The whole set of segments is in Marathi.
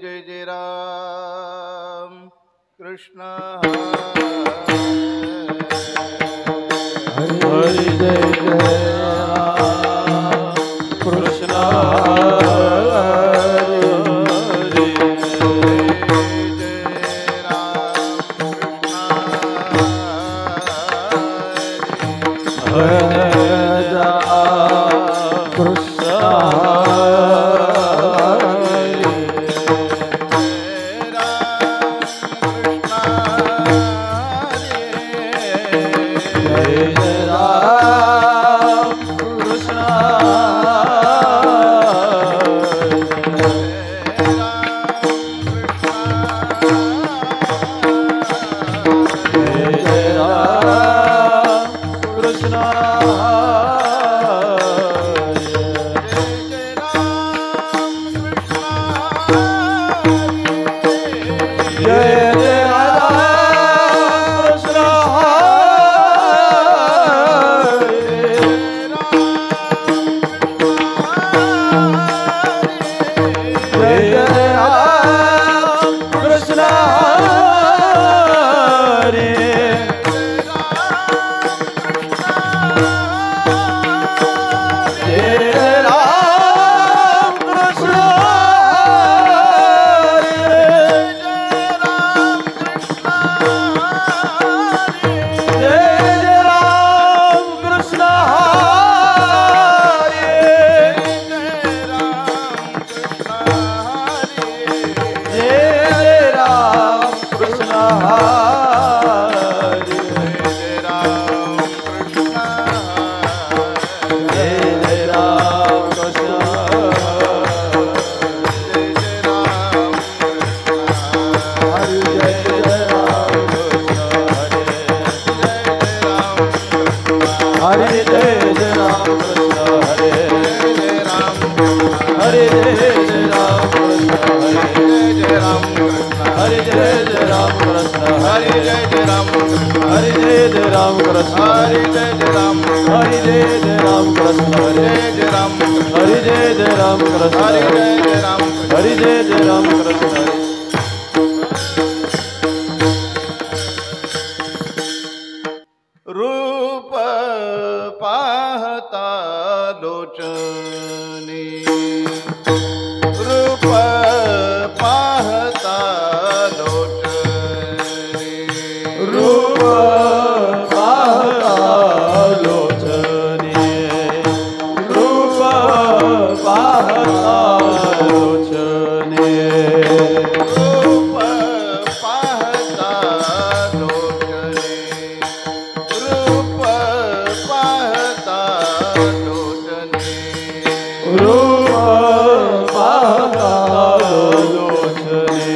जय जय राम कृष्ण हरि जय जय राम कृष्ण रूप पाहता लोचनी रूप पाहता लोचनी रूप पाहता लोचनी रूप पाहता लोचनी रूप पाहता लोचनी रूप पाहता लोचनी रूप पाहता लोचनी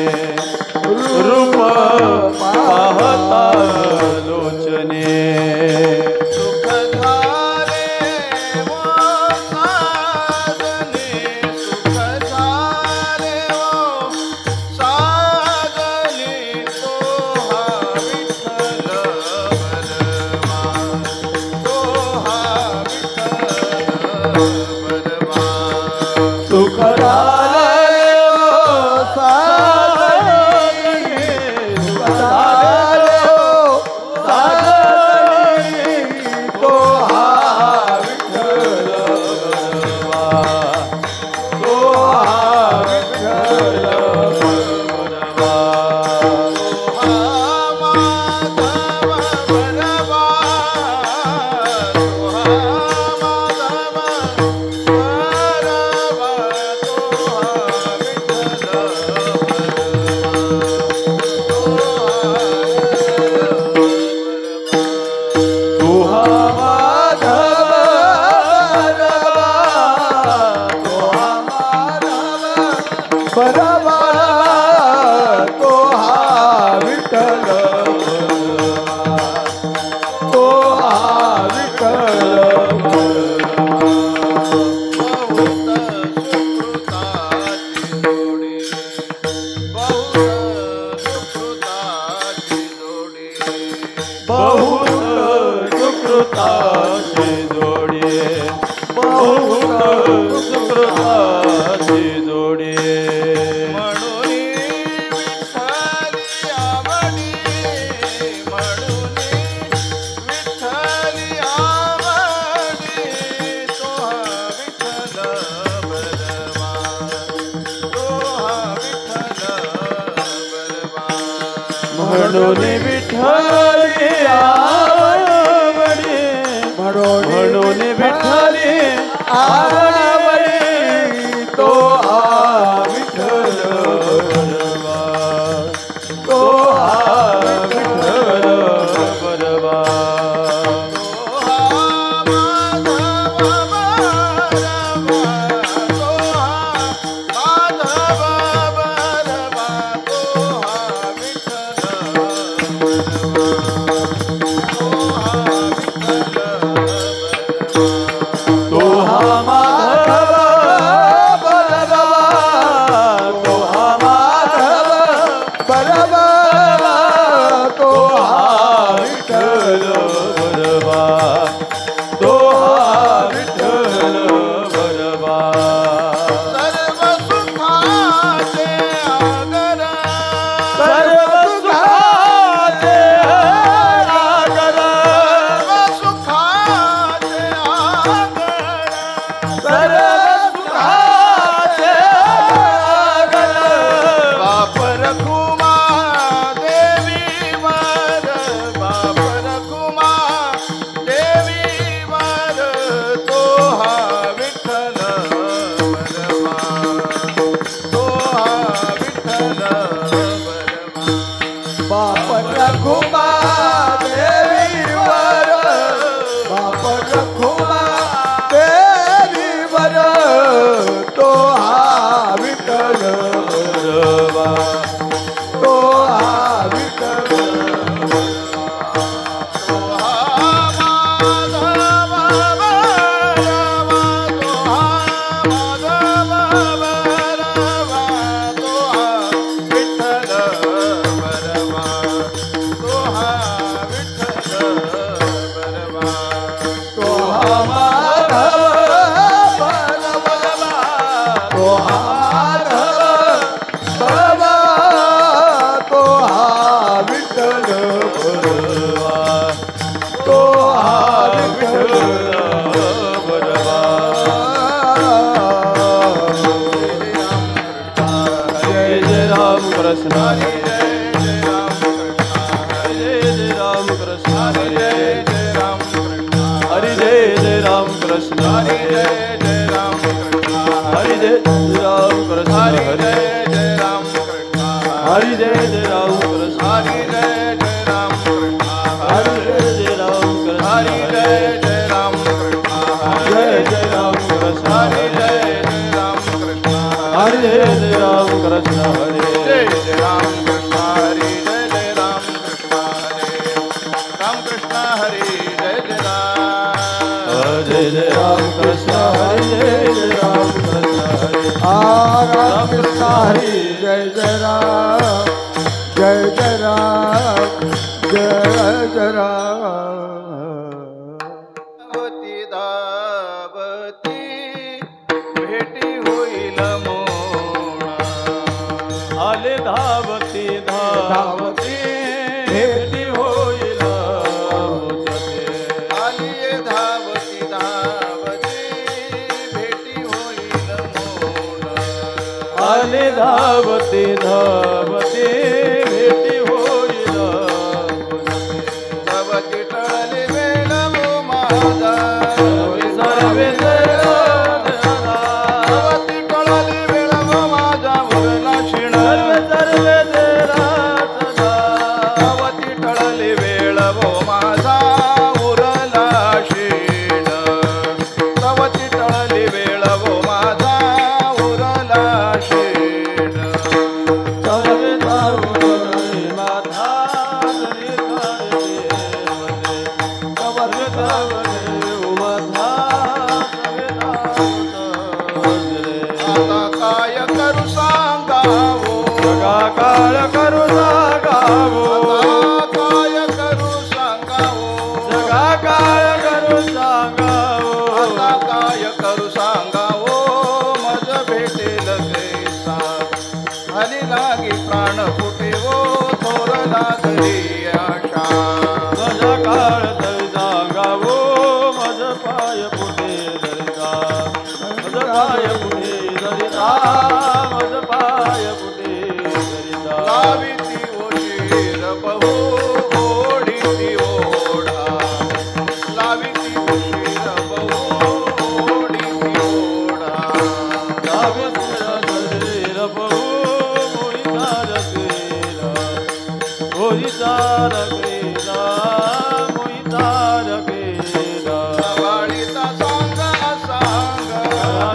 रूप पाहता लोचनी सुख झाले वो साधने सुख झाले वो साधने तो हा विठ्ठल बलवा तो हा विठ्ठल बलवा सुख झाले साधने सुख झाले साधने तो हा विठ्ठल बलवा तो हा विठ्ठल बलवा माधव बलवा तो हा माधव बलवा तो हा विठ्ठल तो हा विठ्ठल बहुत सुकृताची जोडी बहुत सुकृताची जोडी म्हणून म्हणून विठ्ठली आवडी म्हणून विठ्ठली आवडी तो हा विठ्ठल बरवा तो हा विठ्ठल बरवा तो हा माधव बरवा तो हा माधव बरवा तो हा विठ्ठल बरवा तो हा विठ्ठल बरवा सर्व सुखाचे आगर सर्व सुखाचे आगर सर्व सुखाचे आगर सर्व सुखाचे आगर बाप रखुमा देवीवर बाप रखुमा देवीवर तो हा विठ्ठल बरवा तो हा विठ्ठल बरवा बाप रखुमा देवीवर बाप रखुमा देवीवर तो हा विठ्ठल बरवा तो हा विठ्ठल तो हा माधव बरवा तो हा माधव बरवा तो हा विठ्ठल बरवा तो हा विठ्ठल बरवा तो हा माधव बरवा तो हा माधव बरवा तो हा विठ्ठल बरवा तो हा विठ्ठल बरवा जय जय राम कृष्ण हरी जय राम कृष्ण जय जय राम कृष्ण हरी हरी जय जय राम कृष्ण हरी हरी जय राम कृष्ण हरी जय जय राम कृष्ण हरी हरी जय राम कृष्ण हरी जय जय राम कृष्ण हरी जय राम कृष्ण हरी जय जय राम कृष्ण हरी जय राम कृष्ण जय जय राम कृष्ण हरी जय राम कृष्ण हरी जय जय राम कृष्ण हरे जय राम कृष्ण हरी जय राम कृष्ण हरे राम कृष्ण हरी जय राम जय जय राम कृष्ण हरे जय जय राम कृष्ण हरे राम कृष्ण हरे जय जय राम जय जय राम जय जय राम धावती धावती भेटी होईल मोणा आले धावती धावती भेटी होईल मुझते आलिये धावती धावती भेटी होईल मोणा आले धावती धावती भेटी होईल मुझते धावती टळली वेळ वो माझा सर्वे धावती टळली वेळ वो माझा उरला शिण सर्वे तेरा सदा धावती टळली वेळ वो माझा उरला शिण धावती टळली वेळ वो माझा उरला शिण सर्वे धावती माधा तरी धावते सर्वे धावते माधा सर्वे धावते आता काय करू सांगावो जगा काळ करू जागावो आता काय करू सांगावो जगा काळ करू सांगावो आता काय करू सांगावो मज भेटेल कैसा हली लागी प्राण फुटेवो थोरला तरी आशा माझा काळ तरी जागावो माझ पाय पुढे दरिता माझ पाय पुढे दरिता माझ पाय पुढे दरिता लावी ती ओशीर मोहिता रगेला मोहिता रगेला वाळीचा सांग सांग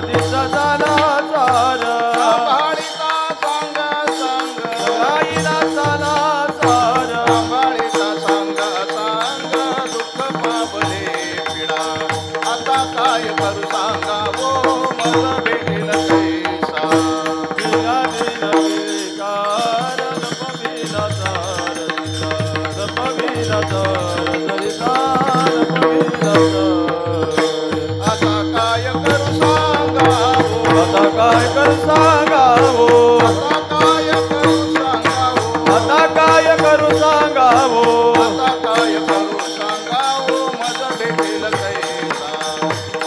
दिसा झाला सार वाळीचा सांग सांग गाईला झाला सार वाळीचा सांग सांग दुःख पावले पिढा आता काय करू सांगावो मला भेटेल कैसा आता काय करू सांगावो आता काय कर सांगावो आता काय करू सांगावो आता काय करू सांगावो आता काय करू सांगावो मज भेटेल कैसा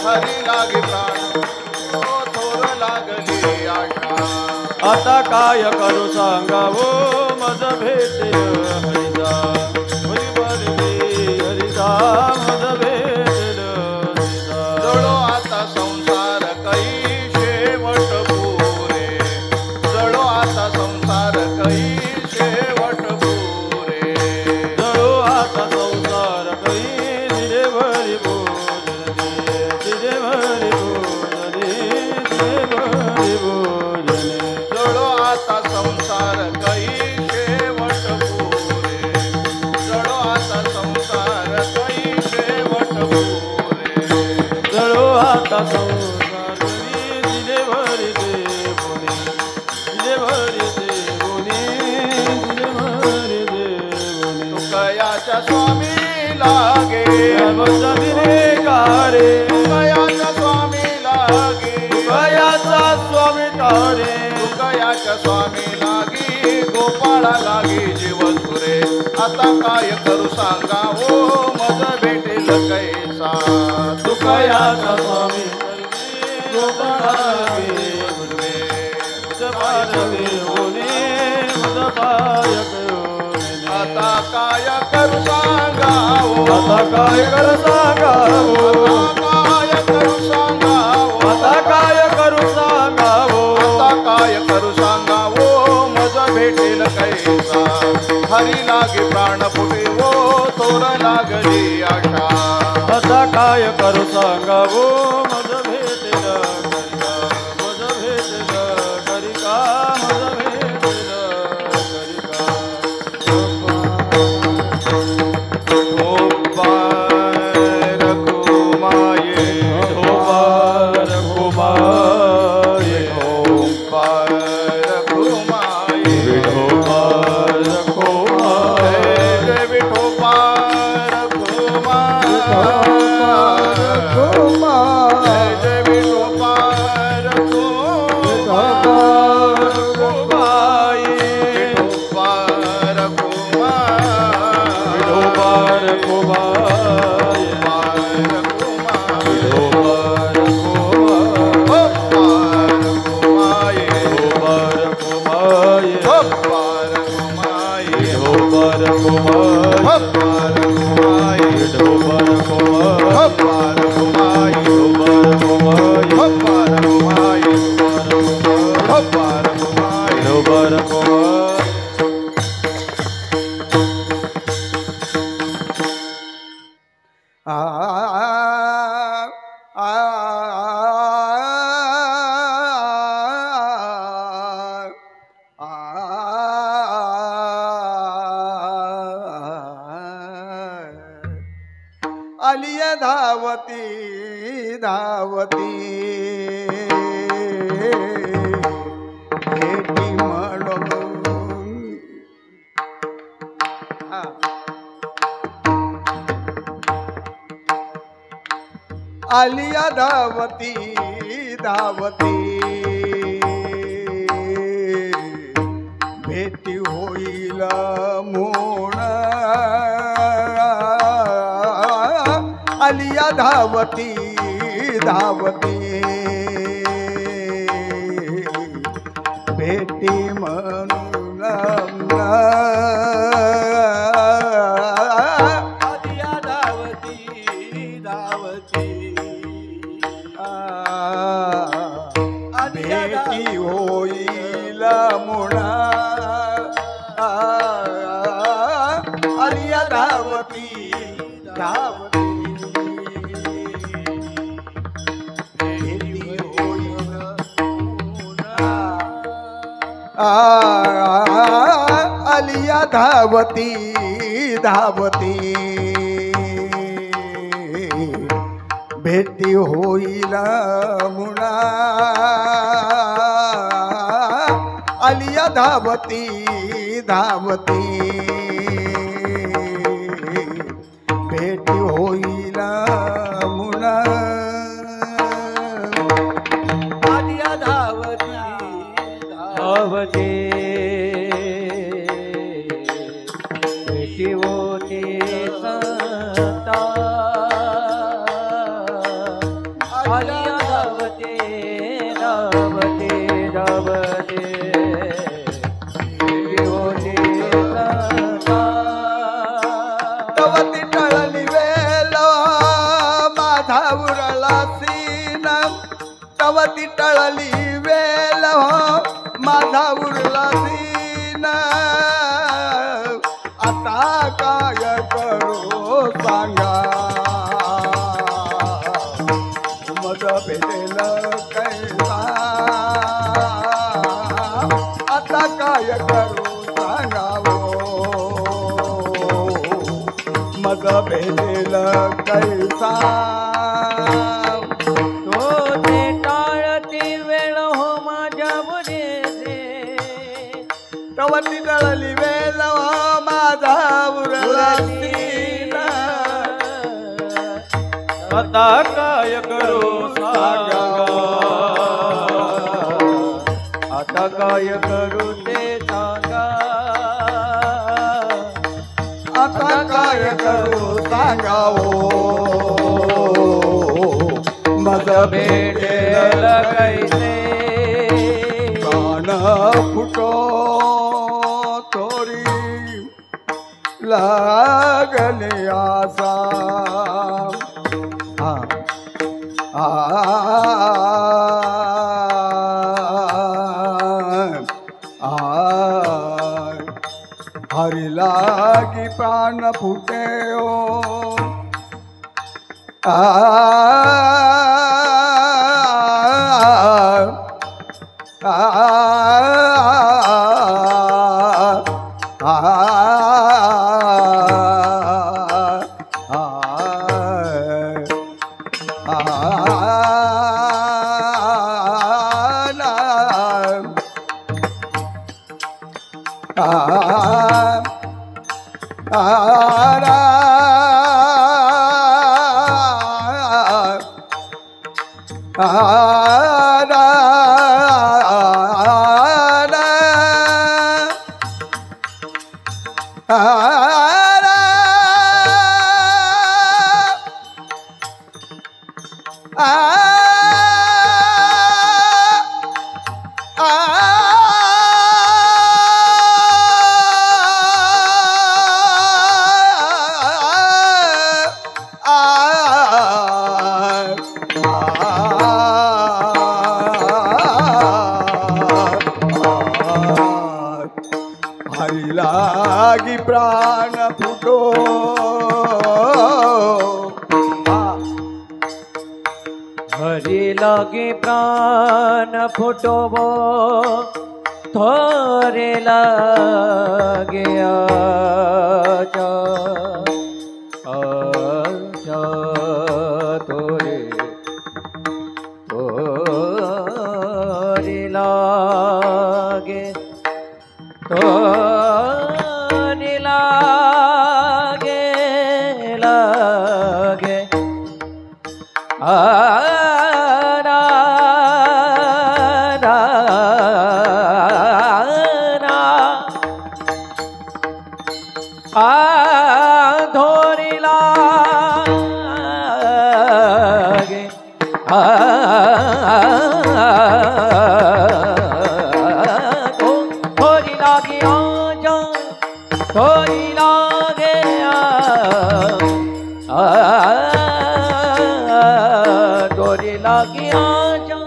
हरी लागे प्राण ओ थोर लागली आशा आता काय करू सांगावो मज भेटेल हरिदा हरिदा मज भेटेल हरिदा जळो आता संसार कै शेवट पुरे जळो आता संसार कै शेवट पुरे जळो आता संसार करी दिले भरी भोजने दिले भरी भोजने दिले भरी भोजने जळो आता संसार कै शेवट पुरे जळो आता संसार कै शेवट पुरे जळो आता संसार करी दिले भरी देवोने दिले भरी देवोने दिले भरी देवोने तुकयाच्या स्वामी लागे जमिने गारे तुकयाच्या स्वामी लागे गयाचा स्वामी तारे तुकयाच्या स्वामी लागी गोपाळा लागी जीवन सुरे आता काय करू सांगावो मज भेटेल कैसा तुकयाचा स्वामी गोपाळागे गुरुवे जपारगे ओने मदपायक ओने आता काय करू सांगावो आता काय कर सांगावो आता काय करू सांगावो आता काय करू सांगावो आता काय करू सांगावो मज भेटेल कैसा हरी लागे प्राण फुटे वो थोर लागली आशा आता काय करू सांगावो मज भेटेल करिका मज भेटेल करिका मज भेटेल करिका गोपाल कुमाये धोपार कुमाये गोपाल कुमाये विठोबार कुमाये जय विठोबार कुमार जय विठोबार कुमार कुमाये विठोबार विठोबार कुमार कुमाये विठोबार कुमार विठोबार कुमाये गोपाल कुमाये विठोबार कुमाये गोपाल कुमाये विठोबार कुमाये गोपाल कुमाये विठोबार कुमाये गोपाल कुमाये विठोबार गोपाल कुमाये विठोबार कुमाये आलिया धावती धावती भेटी म्हणून आलिया धावती धावती भेटी होईल मोण आलिया धावती धावती भेटी म्हणून आलिया धावती धावती भेटी होईल मुळा आलिया धावती धावती भेटी होईल मुळा आलिया धावती धावती भेटी होईल मुळा आलिया धावती धावते भेटी होते संता आलिया धावते धावते धावते भेटी होते संता तवती टळली वेल माझा उरला सीन तवती टळली वेल माझा उरला सीन आता काय करू सांगा मज भेटेल कैसा आता काय करू सांगावो मज भेटेल कैसा तो ते टाळती वेळ हो माझ्या बुडे तवती टळली वेल माझा उरला सीन आता काय करू सांगा आता काय करू ते सांगा आता काय करू सांगावो मज भेटेल कैसे प्राण फुटो तोरी लागले आसा आ हरी लागी प्राण फुटे ओ हरी लागी प्राण फुटो हरी लागे प्राण फुटोबो थोरे लागे आचा आचा तोरे तोरे लागे तोरे लागे लागे धोरी लागे धोरी लागे आजा धोरी लागे धोरी लागे आजा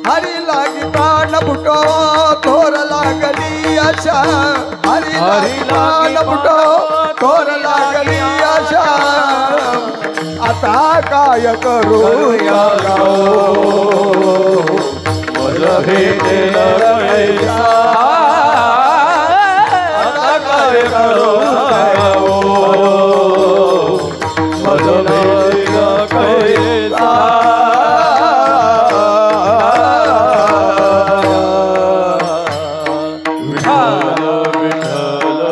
हरी लागी प्राण फुटो थोर लागली आशा हरी लागी प्राण फुटो थोर लागली आशा आता काय करू या गाओ मज भेटेल कैसा आता काय करू सांगावो मज भेटेल कैसा विठ्ठल विठ्ठल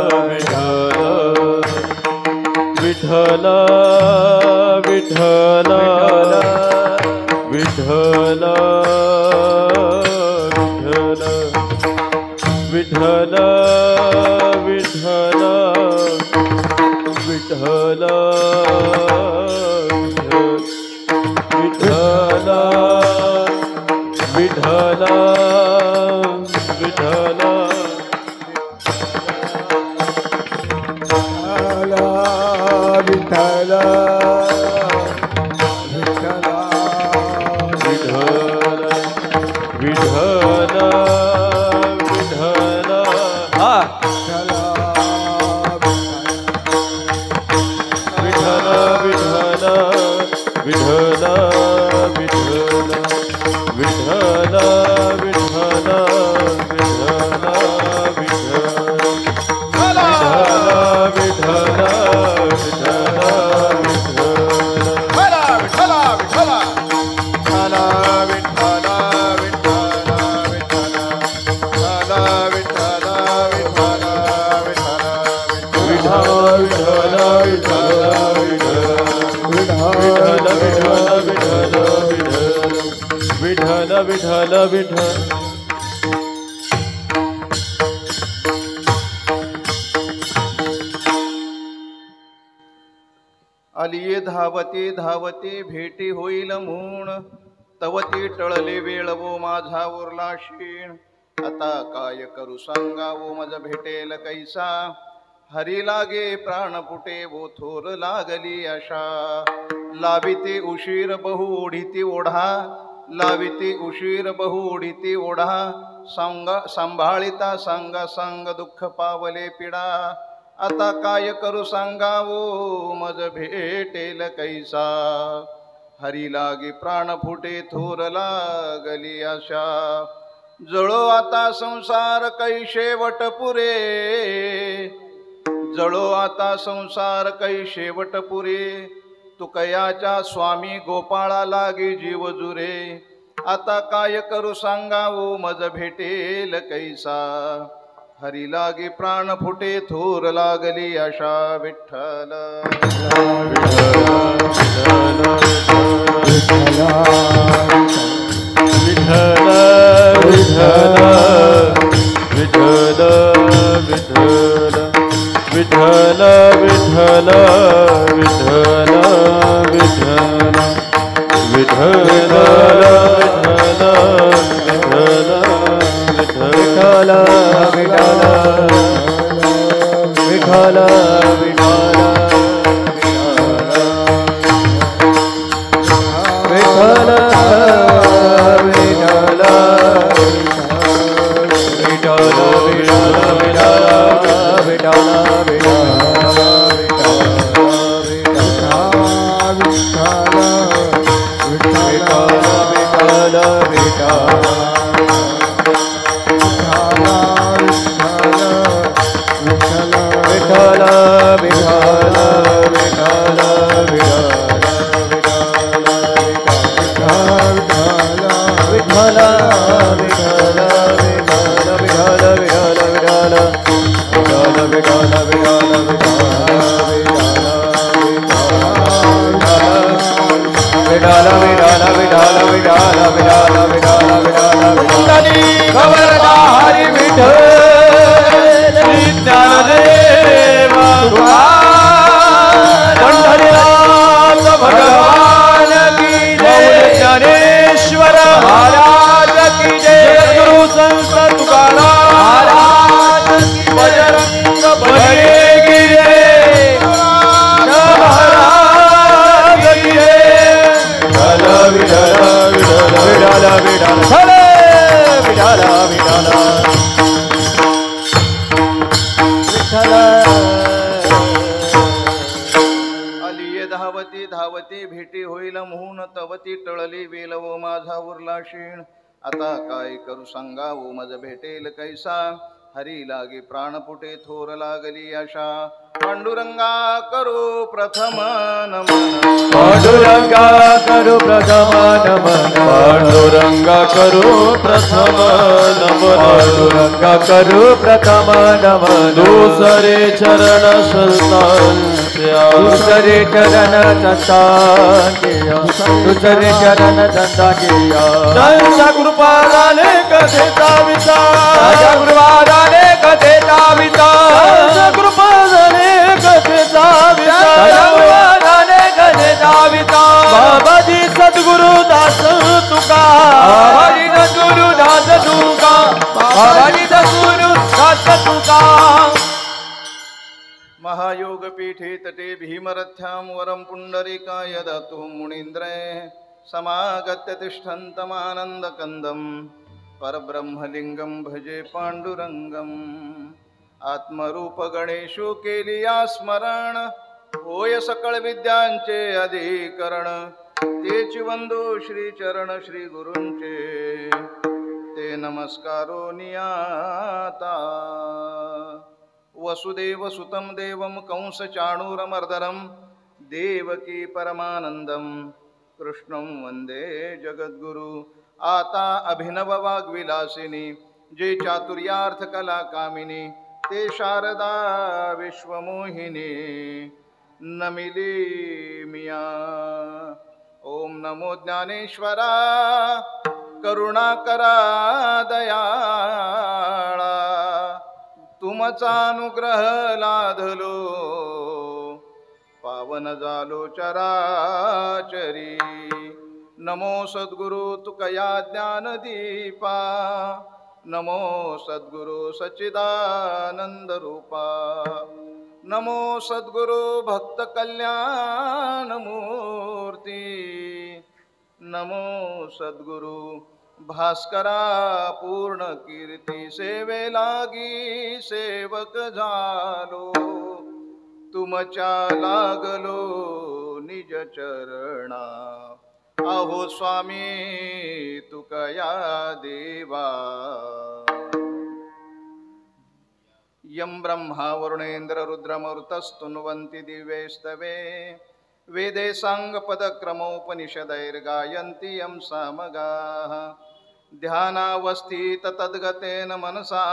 विठ्ठल विठ्ठल विठ्ठल विठ्ठल विठ्ठल विठ्ठल विठ्ठल विठ्ठल विठ्ठल विठ्ठल विठ्ठल विठ्ठल हा विठ्ठल विठ्ठल विठ्ठल विठ्ठल विठ्ठल विठ्ठल विठ्ठल विठ्ठल आलिये धावते धावते भेटी होईल म्हणून तवती टळले वेळ वो माझा उरला क्षीण आता काय करू सांगावो मज भेटेल कैसा हरी लागे प्राण फुटे वो थोर लागली आशा लाविते उशीर बहु ओढीती ओढा लाविते उशीर बहु ओढीती ओढा सांभाळिता सांगा सांग दुःख पावले पिडा आता काय करू सांगावो मज भेटेल कैसा हरी लागे प्राण फुटे थोर लागली आशा जळो आता संसार कै शेवट पुरे जळो आता संसार कै शेवट पुरे तुकयाच्या स्वामी गोपाळा लागे जीव जुरे आता काय करू सांगावो मज भेटेल कैसा हरी लागे प्राण फुटे थोर लागली आशा विठ्ठल विठ्ठल विठ्ठल विठ्ठल विठ्ठल विठ्ठल विठ्ठल विठ्ठल विठ्ठल विठ्ठल विठ्ठल विठ्ठल विठ्ठल धावती धावती भेटी होईल म्हणून तवती टळली वेल व माझा उरला क्षीण आता काय करू सांगावो मज भेटेल कैसा हरी लागे प्राणपुटे थोर लागली आशा पांडुरंगा करू प्रथम नमन पांडुरंगा करू प्रथम नमन पांडुरंगा करू प्रथम नमन पांडुरंगा करू प्रथम नमन दुसरे चरण संतांच्या दुसरे चरण संतांच्या दुसरे चरण संतांच्या त्यांच्या कृपाने कथेचा विचार कृपाने कथेचा विचार कृपाने कथेचा विचार कथेचा विचार बाबाजी सद्गुरु दास तुका बाबाजी सद्गुरु दास तुका बाबाजी सद्गुरु दास तुका महायोगपीठे तटे भीमरथ्यां वरं पुण्डरीकाय दतु मुनीन्द्रे समागत्य तिष्ठन्तमानन्दकन्दं परब्रह्मलिङ्गं भजे पाण्डुरङ्गम् आत्मरूपगणेशु केलिया स्मरण होय सकळ विद्यांचे अधिकरण तेची वंदो श्री चरण श्री गुरूंचे ते नमस्कारो नियाता वसुदेव सुतं देवं कंस चाणूरमर्दनं देवकी परमानंदं कृष्णं वंदे जगद्गुरु आता अभिनव वाग्विलासिनी जे चातुर्यार्थ कला कामिनी ते शारदा विश्वमोहिनी नमिली मिया ओम नमो ज्ञानेश्वरा करुणाकरा दयाळा तुमचा अनुग्रह लाधलो पावन झालो चराचरी नमो सद्गुरु तुकया ज्ञानदीपा नमो सद्गुरु सच्चिदानंद रूपा नमो सद्गुरु भक्त कल्याण मूर्ती नमो सद्गुरु भास्करा पूर्ण कीर्ती सेवे लागी सेवक झालो तुमच्या लागलो निज चरणा अहो स्वामी तुकया देवा यं ब्रह्मा वरुणेंद्र रुद्रमरुतस्तुन्वन्ति दिव्यैस्तवे वेदे साङ्गपदक्रमोपनिषदैर्गायन्ति यं सामगाः ध्यानावस्थित तद्गतेन मनसा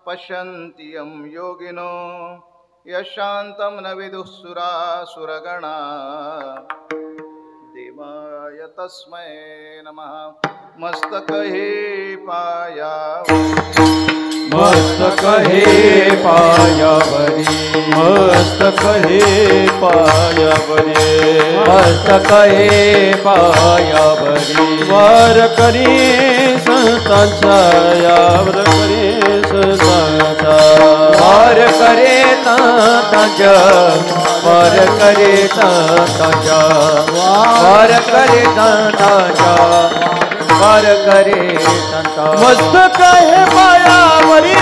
पश्यन्ति यं योगिनो यशान्तं न विदुः सुरासुरगणा देवाय तस्मै नमः मस्तक हे पायावरी मस्तक हे पायावरी मस्तक हे पायावरी मस्तक हे पायावरी वार करी संतांचा यावर करी संतांचा वार करे संतांचा वार करे संतांचा वार करे संतांचा वार करे संता मस्तक हे पायावरी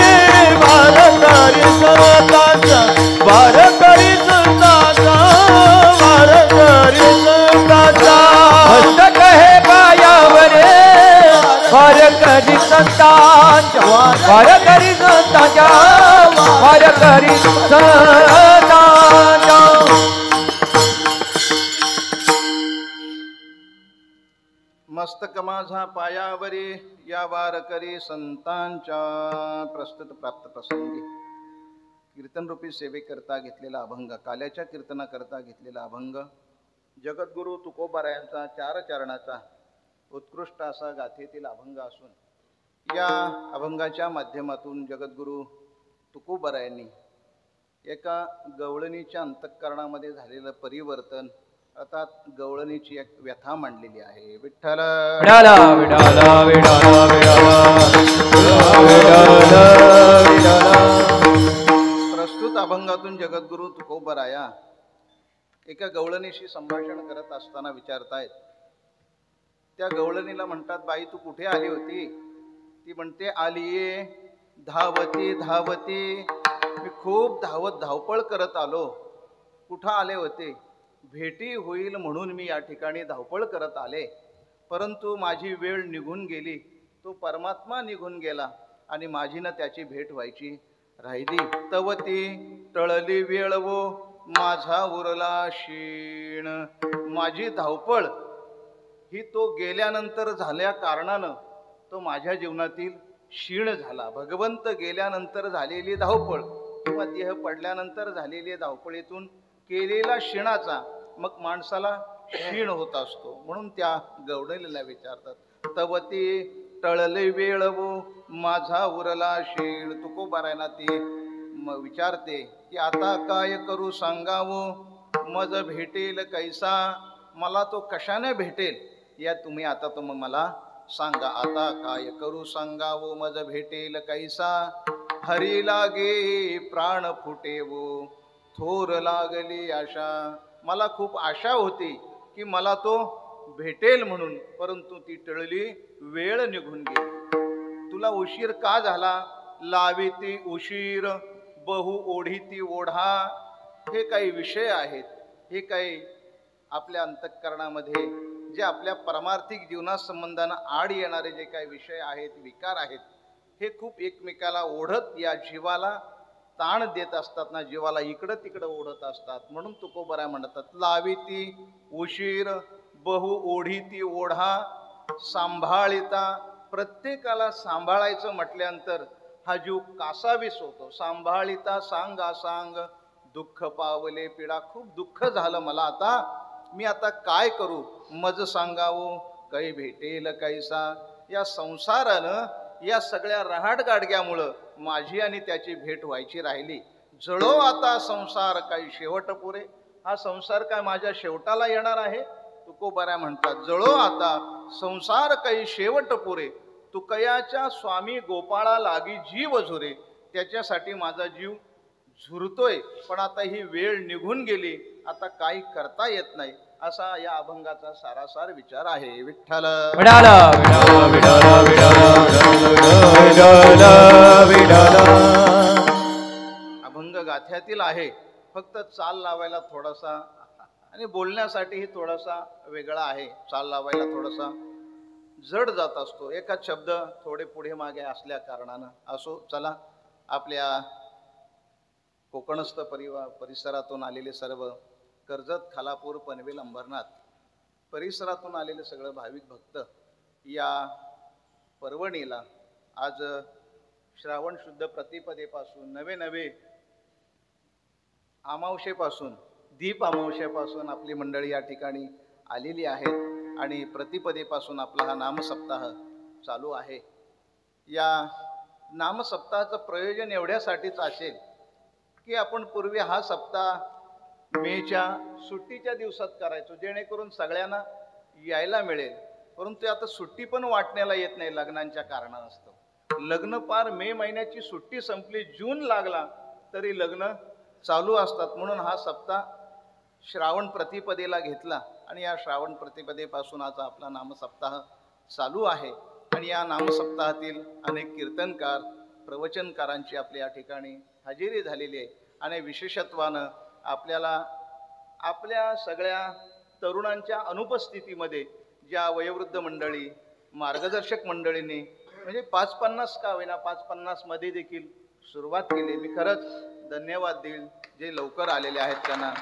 वार करी संतांचा वार करी संतांचा वार करी संतांचा मस्तक हे पायावरी वार करी संतांचा वार करी संतांचा वार करी संतांचा मस्तक माझा पायावरी या वारकरी संतांच्या प्रस्तुत प्राप्त प्रसंगी कीर्तनरूपी सेवेकरता घेतलेला अभंग काल्याच्या कीर्तनाकरता घेतलेला अभंग जगद्गुरु तुकोबारायांचा 4 चरणाचा उत्कृष्ट असा गाथेतील अभंग असून या अभंगाच्या माध्यमातून जगद्गुरु तुकोबारायांनी एका गवळणीच्या अंतःकरणामध्ये झालेलं परिवर्तन अर्थात गवळणीची एक व्यथा मांडलेली आहे विठ्ठल विडाला विडाला विडाला विडाला विडाला प्रस्तुत अभंगातून जगद्गुरु तुकोबराया एका गवळणीशी संभाषण करत असताना विचारतायत त्या गवळणीला म्हणतात बाई तू कुठे आली होती ती म्हणते आलीये धावती धावती मी खूप धावपळ करत आलो कुठं आले होते भेटी होईल म्हणून मी या ठिकाणी धावपळ करत आले परंतु माझी वेळ निघून गेली तो परमात्मा निघून गेला आणि माझी ना त्याची भेट व्हायची राहिली. तव ती टळली वेळ वो माझा उरला क्षीण. माझी धावपळ ही तो गेल्यानंतर झाल्या कारणानं तो माझ्या जीवनातील क्षीण झाला. भगवंत गेल्यानंतर झालेली धावपळ किंवा देह पडल्यानंतर झालेली धावपळीतून केलेला क्षीणाचा मग माणसाला क्षीण होत असतो. म्हणून त्या गवडलेल्या विचारतात, तव ती टळले वेळ वो माझा उरला क्षीण. तुकोबारायना ती विचारते की आता काय करू सांगावं मज भेटेल कैसा. मला तो कशाने भेटेल या तुम्ही आता मग मला सांगा. आता काय करू सांगावं मज भेटेल कैसा. हरी लागे प्राण फुटेवो थोर लागली आशा. मला खूप आशा होती की मला तो भेटेल म्हणून, परंतु ती टळली वेळ निघून गेली. तुला उशीर का झाला लावी ती उशीर बहु ओढी ती ओढा. हे काही विषय आहेत, हे काही आपल्या अंतःकरणामध्ये जे आपल्या परमार्थिक जीवनासंबंधानं आड येणारे जे काही विषय आहेत, विकार आहेत, हे खूप एकमेकाला ओढत या जीवाला ताण देत असतात ना, जीवाला इकडं तिकडं ओढत असतात. म्हणून तुकोबरा म्हणतात, लावी ती उशीर बहु ओढी ती ओढा सांभाळिता. प्रत्येकाला सांभाळायचं म्हटल्यानंतर हा जीव कासावीस होतो. सांभाळिता सांगा सांग दुःख पावले पीडा. खूप दुःख झालं मला आता, मी आता काय करू मज सांगावं काही भेटेल कैसा. या संसारानं या सगळ्या रहाटगाडग्यामुळं माझी आणि त्याची भेट व्हायची राहिली. जळो आता संसार काही शेवट पुरे. हा संसार काय माझ्या शेवटाला येणार आहे. तुकोबारा म्हणतात, जळो आता संसार काही शेवट पुरे. तुकयाच्या स्वामी गोपाळा लागी जीव झुरे. त्याच्यासाठी माझा जीव झुरतोय, पण आता ही वेळ निघून गेली, आता काही करता येत नाही. असा या अभंगाचा सारासार विचार आहे. विठ्ठल अभंग गाथ्यातील आहे, फक्त चाल लावायला थोडासा आणि बोलण्यासाठीही थोडासा वेगळा आहे. चाल लावायला थोडासा जड जात असतो, एकाच शब्द थोडे पुढे मागे असल्या कारणानं. असो, चला. आपल्या कोकणस्थ परिसरातून आलेले सर्व कर्जत, खालापूर, पनवेल, अंबरनाथ परिसरातून आलेले सगळं भाविक भक्त या पर्वणीला आज श्रावण शुद्ध प्रतिपदेपासून नवे अमावशेपासून, दीप अमावशेपासून आपली मंडळी या ठिकाणी आलेली आहेत आणि प्रतिपदेपासून आपला हा नामसप्ताह चालू आहे. या नामसप्ताहाचं प्रयोजन एवढ्यासाठीच असेल की आपण पूर्वी हा सप्ताह मेच्या सुट्टीच्या दिवसात करायचो, जेणेकरून सगळ्यांना यायला मिळेल. परंतु आता सुट्टी पण वाटण्याला येत नाही लग्नांच्या कारणास्तव. लग्न पार मे महिन्याची सुट्टी संपली, जून लागला तरी लग्न चालू असतात. म्हणून हा सप्ताह श्रावण प्रतिपदेला घेतला आणि या श्रावण प्रतिपदेपासून आज आपला नामसप्ताह चालू आहे. आणि या नामसप्ताहातील अनेक कीर्तनकार, प्रवचनकारांची आपल्या या ठिकाणी हजेरी झालेली आहे. आणि विशेषत्वानं आपल्याला आपल्या सगळ्या तरुणांच्या अनुपस्थितीमध्ये ज्या वयोवृद्ध मंडळी, मार्गदर्शक मंडळींनी म्हणजे 550 का होईना 550 मध्ये देखील सुरुवात केली. मी खरंच धन्यवाद देईल जे लवकर आलेले आहेत त्यांना.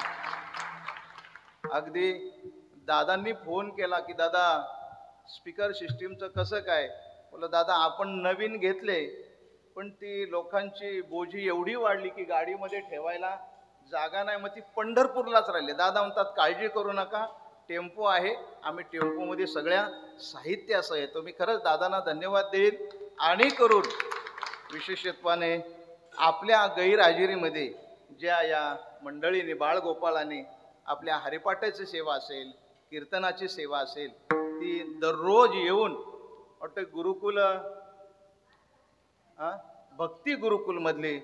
अगदी दादांनी फोन केला की दादा स्पीकर सिस्टीमचं कसं काय. बोला दादा आपण नवीन घेतले, पण ती लोकांची बोजी एवढी वाढली की गाडीमध्ये ठेवायला जागा नाही, मग ती पंढरपूरलाच राहिली. दादा म्हणतात काळजी करू नका, टेम्पो आहे, आम्ही टेम्पोमध्ये सगळ्या साहित्य असं येतो. मी खरंच दादांना धन्यवाद देईन. आणि करून विशेषत्वाने आपल्या गैरहजेरीमध्ये ज्या या मंडळीने, बाळगोपाळाने आपल्या हरिपाठाची सेवा असेल, कीर्तनाची सेवा असेल, ती दररोज येऊन वाटतं गुरुकुल भक्ती गुरुकुलमधली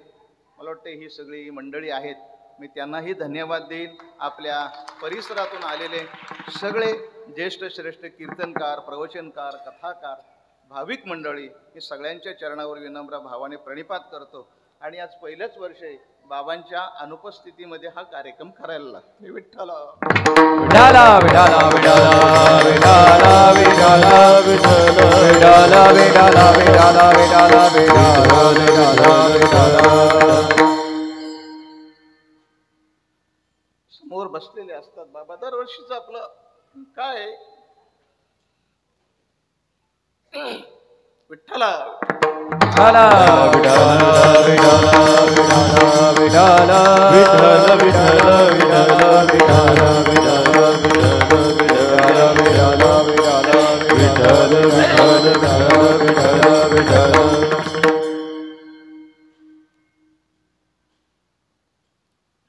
मला वाटतं ही सगळी मंडळी आहेत. मी त्यांनाही धन्यवाद देईन. आपल्या परिसरातून आलेले सगळे ज्येष्ठ श्रेष्ठ कीर्तनकार, प्रवचनकार, कथाकार, भाविक मंडळी, हे सगळ्यांच्या चरणावर विनम्र भावाने प्रणिपात करतो. आणि आज पहिलंच वर्ष आहे बाबांच्या अनुपस्थितीमध्ये हा कार्यक्रम करायला लागतो. विठ्ठल विठाला विठाला विठाला विठाला विठाला विठाला विठाला विठाला विठाला विठाला विठाला. समोर बसलेले असतात बाबा. दरवर्षीच आपलं काय आहे? विठ्ठला विठाला विठाला विठाला विठाला विठाला विठ्ठल विठाला विठाला विठाला विठाला विठाला विठाला विठाला विठाला विठाला विठाला.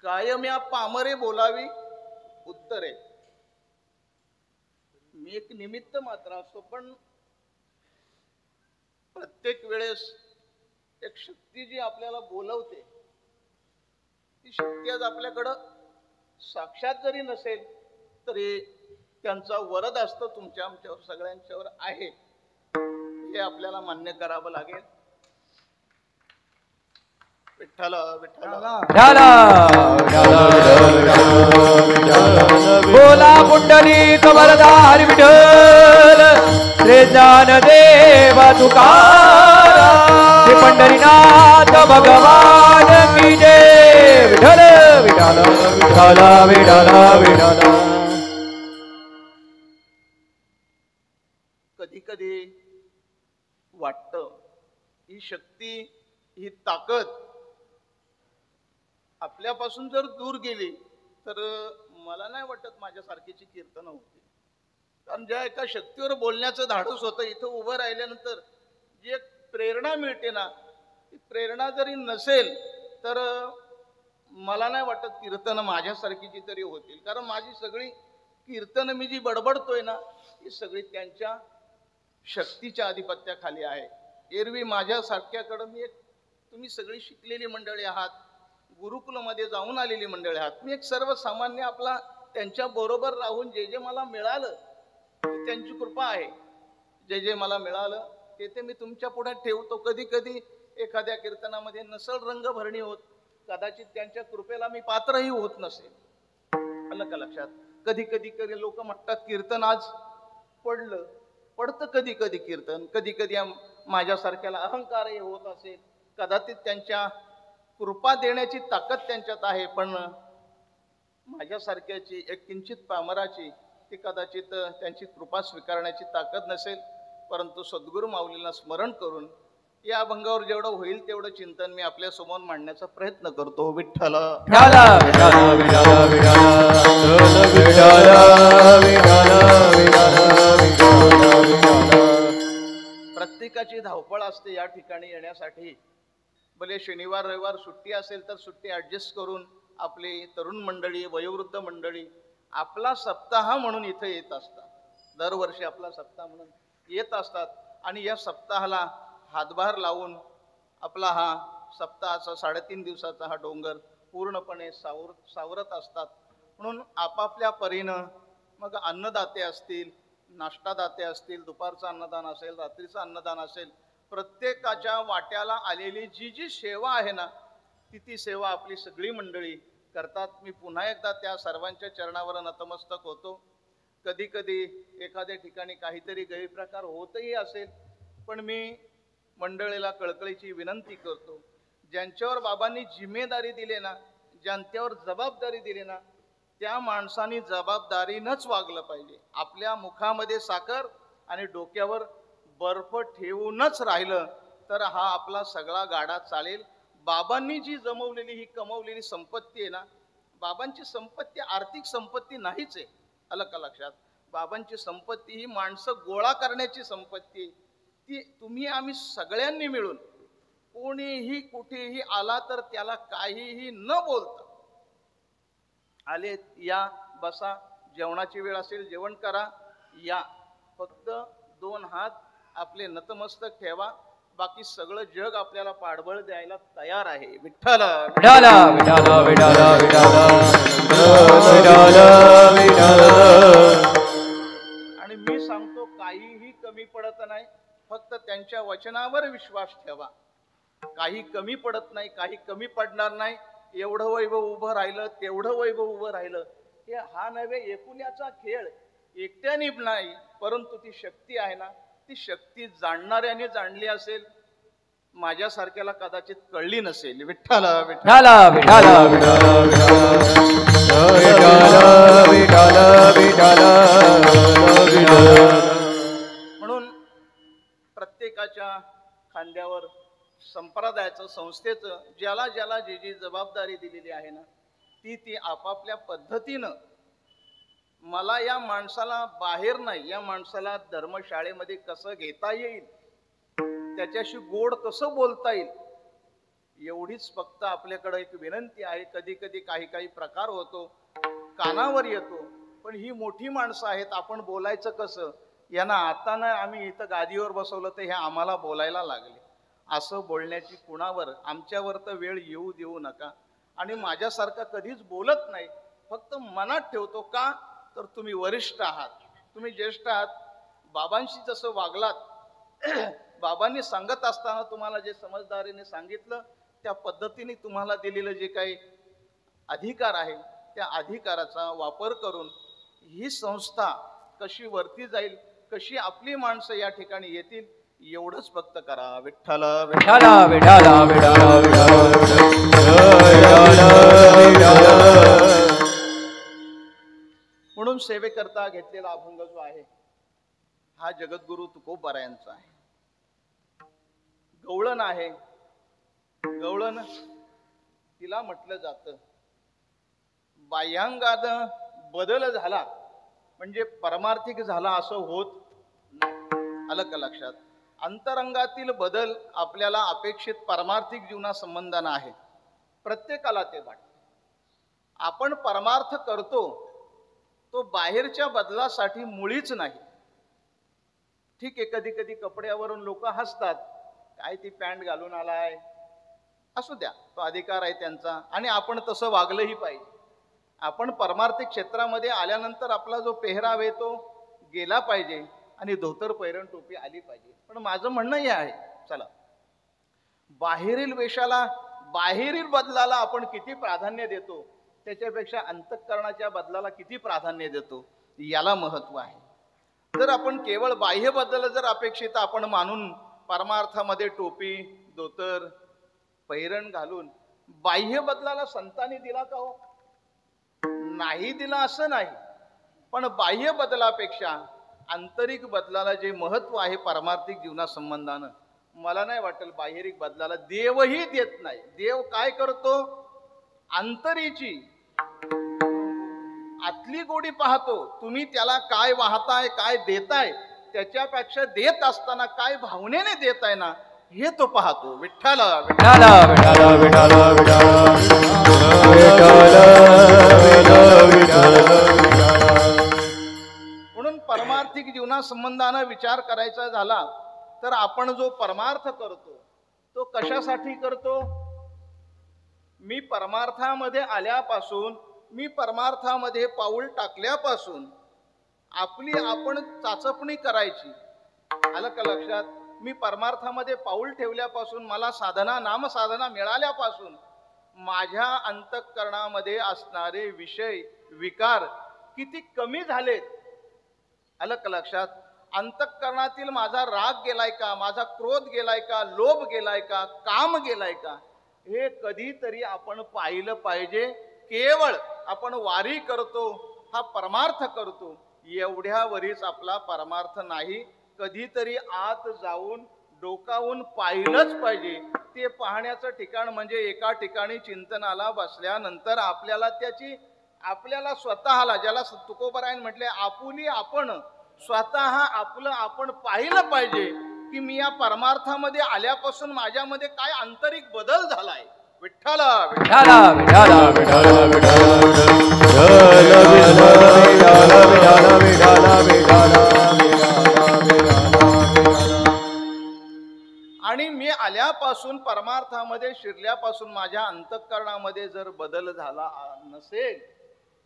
कायम या पामरे बोलावी उत्तरे. मी एक निमित्त मात्र असतो, पण प्रत्येक वेळेस एक शक्ती जी आपल्याला बोलवते ती शक्ती आज आपल्याकडं साक्षात जरी नसेल तरी त्यांचा वरद असतं तुमच्या आमच्यावर सगळ्यांच्यावर आहे, हे आपल्याला मान्य करावं लागेल. विठ्ठल विठ्ठल बोला पुंडलिक वरदारी विठ्ठल श्री ज्ञानदेव तुकाराम श्री पंढरीनाथ भगवान की जय. विठ्ठल विठ्ठल विठ्ठल विठ्ठल विठ्ठल. कधी कधी वाटतं ही शक्ती ही ताकद आपल्यापासून जर दूर गेली तर मला नाही वाटत माझ्यासारखीची कीर्तन होती. कारण ज्या एका शक्तीवर बोलण्याचं धाडस होतं, इथं उभं राहिल्यानंतर जी एक प्रेरणा मिळते ना, ती प्रेरणा जरी नसेल तर मला नाही वाटत कीर्तन माझ्यासारखीची तरी होतील. कारण माझी सगळी कीर्तन मी जी बडबडतोय ना ती सगळी त्यांच्या शक्तीच्या आधिपत्याखाली आहे. एरवी माझ्यासारख्याकडं मी एक, तुम्ही सगळी शिकलेली मंडळी आहात, गुरुकुलमध्ये जाऊन आलेली मंडळी आहात. मी एक सर्वसामान्य आपला त्यांच्या बरोबर राहून जे जे मला मिळालं त्यांची कृपा आहे. जे जे मला मिळालं ते मी तुमच्या पुढे ठेवतो. कधी कधी एखाद्या कीर्तनामध्ये नसल रंगभरणी होत, कदाचित त्यांच्या कृपेला मी पात्रही होत नसेल. आलं का लक्षात? कधी कधी लोक म्हणतात कीर्तन आज पडतं कधी कधी कीर्तन, कधी कधी माझ्यासारख्याला अहंकारही होत असेल. कदाचित त्यांच्या कृपा देण्याची ताकद त्यांच्यात आहे, पण माझ्यासारख्याची एक किंचित पामराची ती कदाचित त्यांची कृपा स्वीकारण्याची ताकद नसेल. परंतु सद्गुरू माऊलींना स्मरण करून या अभंगावर जेवढं होईल तेवढं चिंतन मी आपल्या समोर मांडण्याचा प्रयत्न करतो. विठ्ठल प्रत्येकाची धावपळ असते या ठिकाणी येण्यासाठी. भले शनिवार रविवार सुट्टी असेल तर सुट्टी ऍडजस्ट करून आपली तरुण मंडळी, वयोवृद्ध मंडळी आपला सप्ताह म्हणून इथे येत असतात. दरवर्षी आपला सप्ताह म्हणून येत असतात आणि या सप्ताहाला हातभार लावून आपला हा सप्ताहाचा 3.5 दिवसाचा हा डोंगर पूर्णपणे सावरत असतात. म्हणून आपापल्या परीनं मग अन्नदाते असतील, नाश्तादाते असतील, दुपारचं अन्नदान असेल, रात्रीचं अन्नदान असेल, प्रत्येकाच्या वाट्याला आलेली जी जी सेवा आहे ना ती सेवा आपली सगळी मंडळी करतात. मी पुन्हा एकदा त्या सर्वांच्या चरणावर नतमस्तक होतो. कधी कधी एखाद्या ठिकाणी काहीतरी गैरप्रकार होतही असेल, पण मी मंडळीला कळकळीची विनंती करतो, ज्यांच्यावर बाबांनी जिम्मेदारी दिली ना, ज्यांच्यावर जबाबदारी दिली ना, त्या माणसांनी जबाबदारीनंच वागलं पाहिजे. आपल्या मुखामध्ये साखर आणि डोक्यावर बर्फ ठेवूनच राहिलं तर हा आपला सगळा गाडा चालेल. बाबांनी जी जमवलेली ही कमवलेली संपत्ती आहे ना, बाबांची संपत्ती आर्थिक संपत्ती नाहीच आहे. आलं का लक्षात? बाबांची संपत्ती ही माणसं गोळा करण्याची संपत्ती, ती तुम्ही आम्ही सगळ्यांनी मिळून, कोणीही कुठेही आला तर त्याला काहीही न बोलता आले, या बसा, जेवणाची वेळ असेल जेवण करा, या, फक्त 2 हात आपले नतमस्तक ठेवा, बाकी सगळं जग आपल्याला पाठबळ द्यायला तयार आहे. विठ्ठल विठाला विठाला विठाला विठाला विठाला. आणि मी सांगतो काहीही कमी पडत नाही, फक्त त्यांच्या वचनावर विश्वास ठेवा. काही कमी पडत नाही, काही कमी पडणार नाही. एवढं वैभव उभं राहिलं, तेवढं वैभव उभं राहिलं, हे हा नव्हे एकुण्याचा खेळ. एकट्याने नाही, परंतु ती शक्ती आहे ना, ती शक्ती जाणणाऱ्याने जाणली असेल, माझ्यासारख्याला कदाचित कळली नसेल. विठ्ठल विठ्ठल विठाला विठाला विठाला विठाला विठाला विठाला. म्हणून प्रत्येकाच्या खांद्यावर संप्रदायाचं, संस्थेचं, ज्याला ज्याला जी जी जबाबदारी दिलेली आहे ना, ती आपापल्या पद्धतीनं, मला या माणसाला बाहेर नाही, या माणसाला धर्मशाळेमध्ये कसं घेता येईल, त्याच्याशी गोड कसं बोलता येईल, एवढीच फक्त आपल्याकडे एक विनंती आहे. कधी कधी काही काही प्रकार होतो, कानावर येतो, पण ही मोठी माणसं आहेत, आपण बोलायचं कसं, यांना आता ना आम्ही इथं गादीवर बसवलं तर हे आम्हाला बोलायला लागले, असं बोलण्याची कुणावर, आमच्यावर तर वेळ येऊ देऊ नका. आणि माझ्यासारखा कधीच बोलत नाही, फक्त मनात ठेवतो. का तर तुम्ही वरिष्ठ आहात, तुम्ही ज्येष्ठ आहात. बाबांशी जसं वागलात, बाबांनी सांगत असताना तुम्हाला जे समजदारीने सांगितलं, त्या पद्धतीने तुम्हाला दिलेलं जे काही अधिकार आहे, त्या अधिकाराचा वापर करून ही संस्था कशी वरती जाईल, कशी आपली माणसं या ठिकाणी येतील, एवढंच फक्त करा. विठ्ठल विठाला विठाला विठाला विठाला. म्हणून सेवेकरता घेतलेला अभंग जो आहे, हा जगद्गुरु तुकोबारायांचा आहे. गवळण आहे, गवळण तिला म्हटलं जातं. बाह्यांगात बदल झाला म्हणजे परमार्थिक झाला असं होत नाही. आलं का लक्षात? अंतरंगातील बदल आपल्याला अपेक्षित परमार्थिक जीवनासंबंधानं आहे. प्रत्येकाला ते वाटतं. आपण परमार्थ करतो तो बाहेरच्या बदलासाठी मुळीच नाही. ठीक आहे, कधी कधी कपड्यावरून लोक हसतात, काय ती पॅन्ट घालून आलाय, असू द्या, तो अधिकार आहे त्यांचा, आणि आपण तसं वागलंही पाहिजे. आपण परमार्थिक क्षेत्रामध्ये आल्यानंतर आपला जो पेहराव आहे तो गेला पाहिजे आणि धोतर पैरण टोपी आली पाहिजे. पण माझं म्हणणं हे आहे, चला, बाहेरील वेशाला, बाहेरील बदलाला आपण किती प्राधान्य देतो, त्याच्यापेक्षा अंतःकरणाच्या बदलाला किती प्राधान्य देतो, याला महत्व आहे. जर आपण केवळ बाह्य बदल जर अपेक्षित आपण मानून परमार्थामध्ये टोपी, धोतर, पैरण घालून बाह्य बदलाला संतांनी दिला का हो? नाही दिला असं नाही, पण बाह्य बदलापेक्षा आंतरिक बदलाला जे महत्व आहे परमार्थिक जीवनासंबंधानं, मला नाही वाटेल बाहेरिक बदलाला देवही देत नाही. देव काय करतो? आंतरीची आतली गोडी पाहतो. तुम्ही त्याला काय वाहताय, काय देताय, त्याच्यापेक्षा देत असताना काय भावनेने देताय ना, हे तो पाहतो. विठ्ठल विठाला विठाला विठाला विठाला. म्हणून परमार्थिक जीवनासंबंधानं विचार करायचा झाला तर आपण जो परमार्थ करतो तो कशासाठी करतो? मी परमार्थामध्ये आल्यापासून, मी परमार्थामध्ये पाऊल टाकल्यापासून आपली आपण चाचपणी करायची. आलं का लक्षात? मी परमार्थामध्ये पाऊल ठेवल्यापासून, मला साधना, नामसाधना मिळाल्यापासून माझ्या अंतःकरणामध्ये असणारे विषय, विकार किती कमी झालेत. आलं का लक्षात? अंतःकरणातील माझा राग गेलाय का, माझा क्रोध गेलाय का, लोभ गेलाय का, काम गेलाय का, हे कधीतरी आपण पाहिलं पाहिजे. केवळ आपण वारी करतो, हा परमार्थ करतो, एवढ्यावरीच आपला परमार्थ नाही. कधीतरी आत जाऊन डोकावून पाहिलंच पाहिजे. ते पाहण्याचं ठिकाण म्हणजे एका ठिकाणी चिंतनाला बसल्यानंतर आपल्याला त्याची, आपल्याला स्वतःला, ज्याला तुकोबारायन म्हटले आपुली आपण, स्वतः आपलं आपण पाहिलं पाहिजे की मी या परमार्थामध्ये आल्यापासून माझ्यामध्ये काय आंतरिक बदल झालाय. विठ्ठल विठाला विठाला विठाला आणि मी आल्यापासून, परमार्थामध्ये शिरल्यापासून माझ्या अंतःकरणामध्ये जर बदल झाला नसेल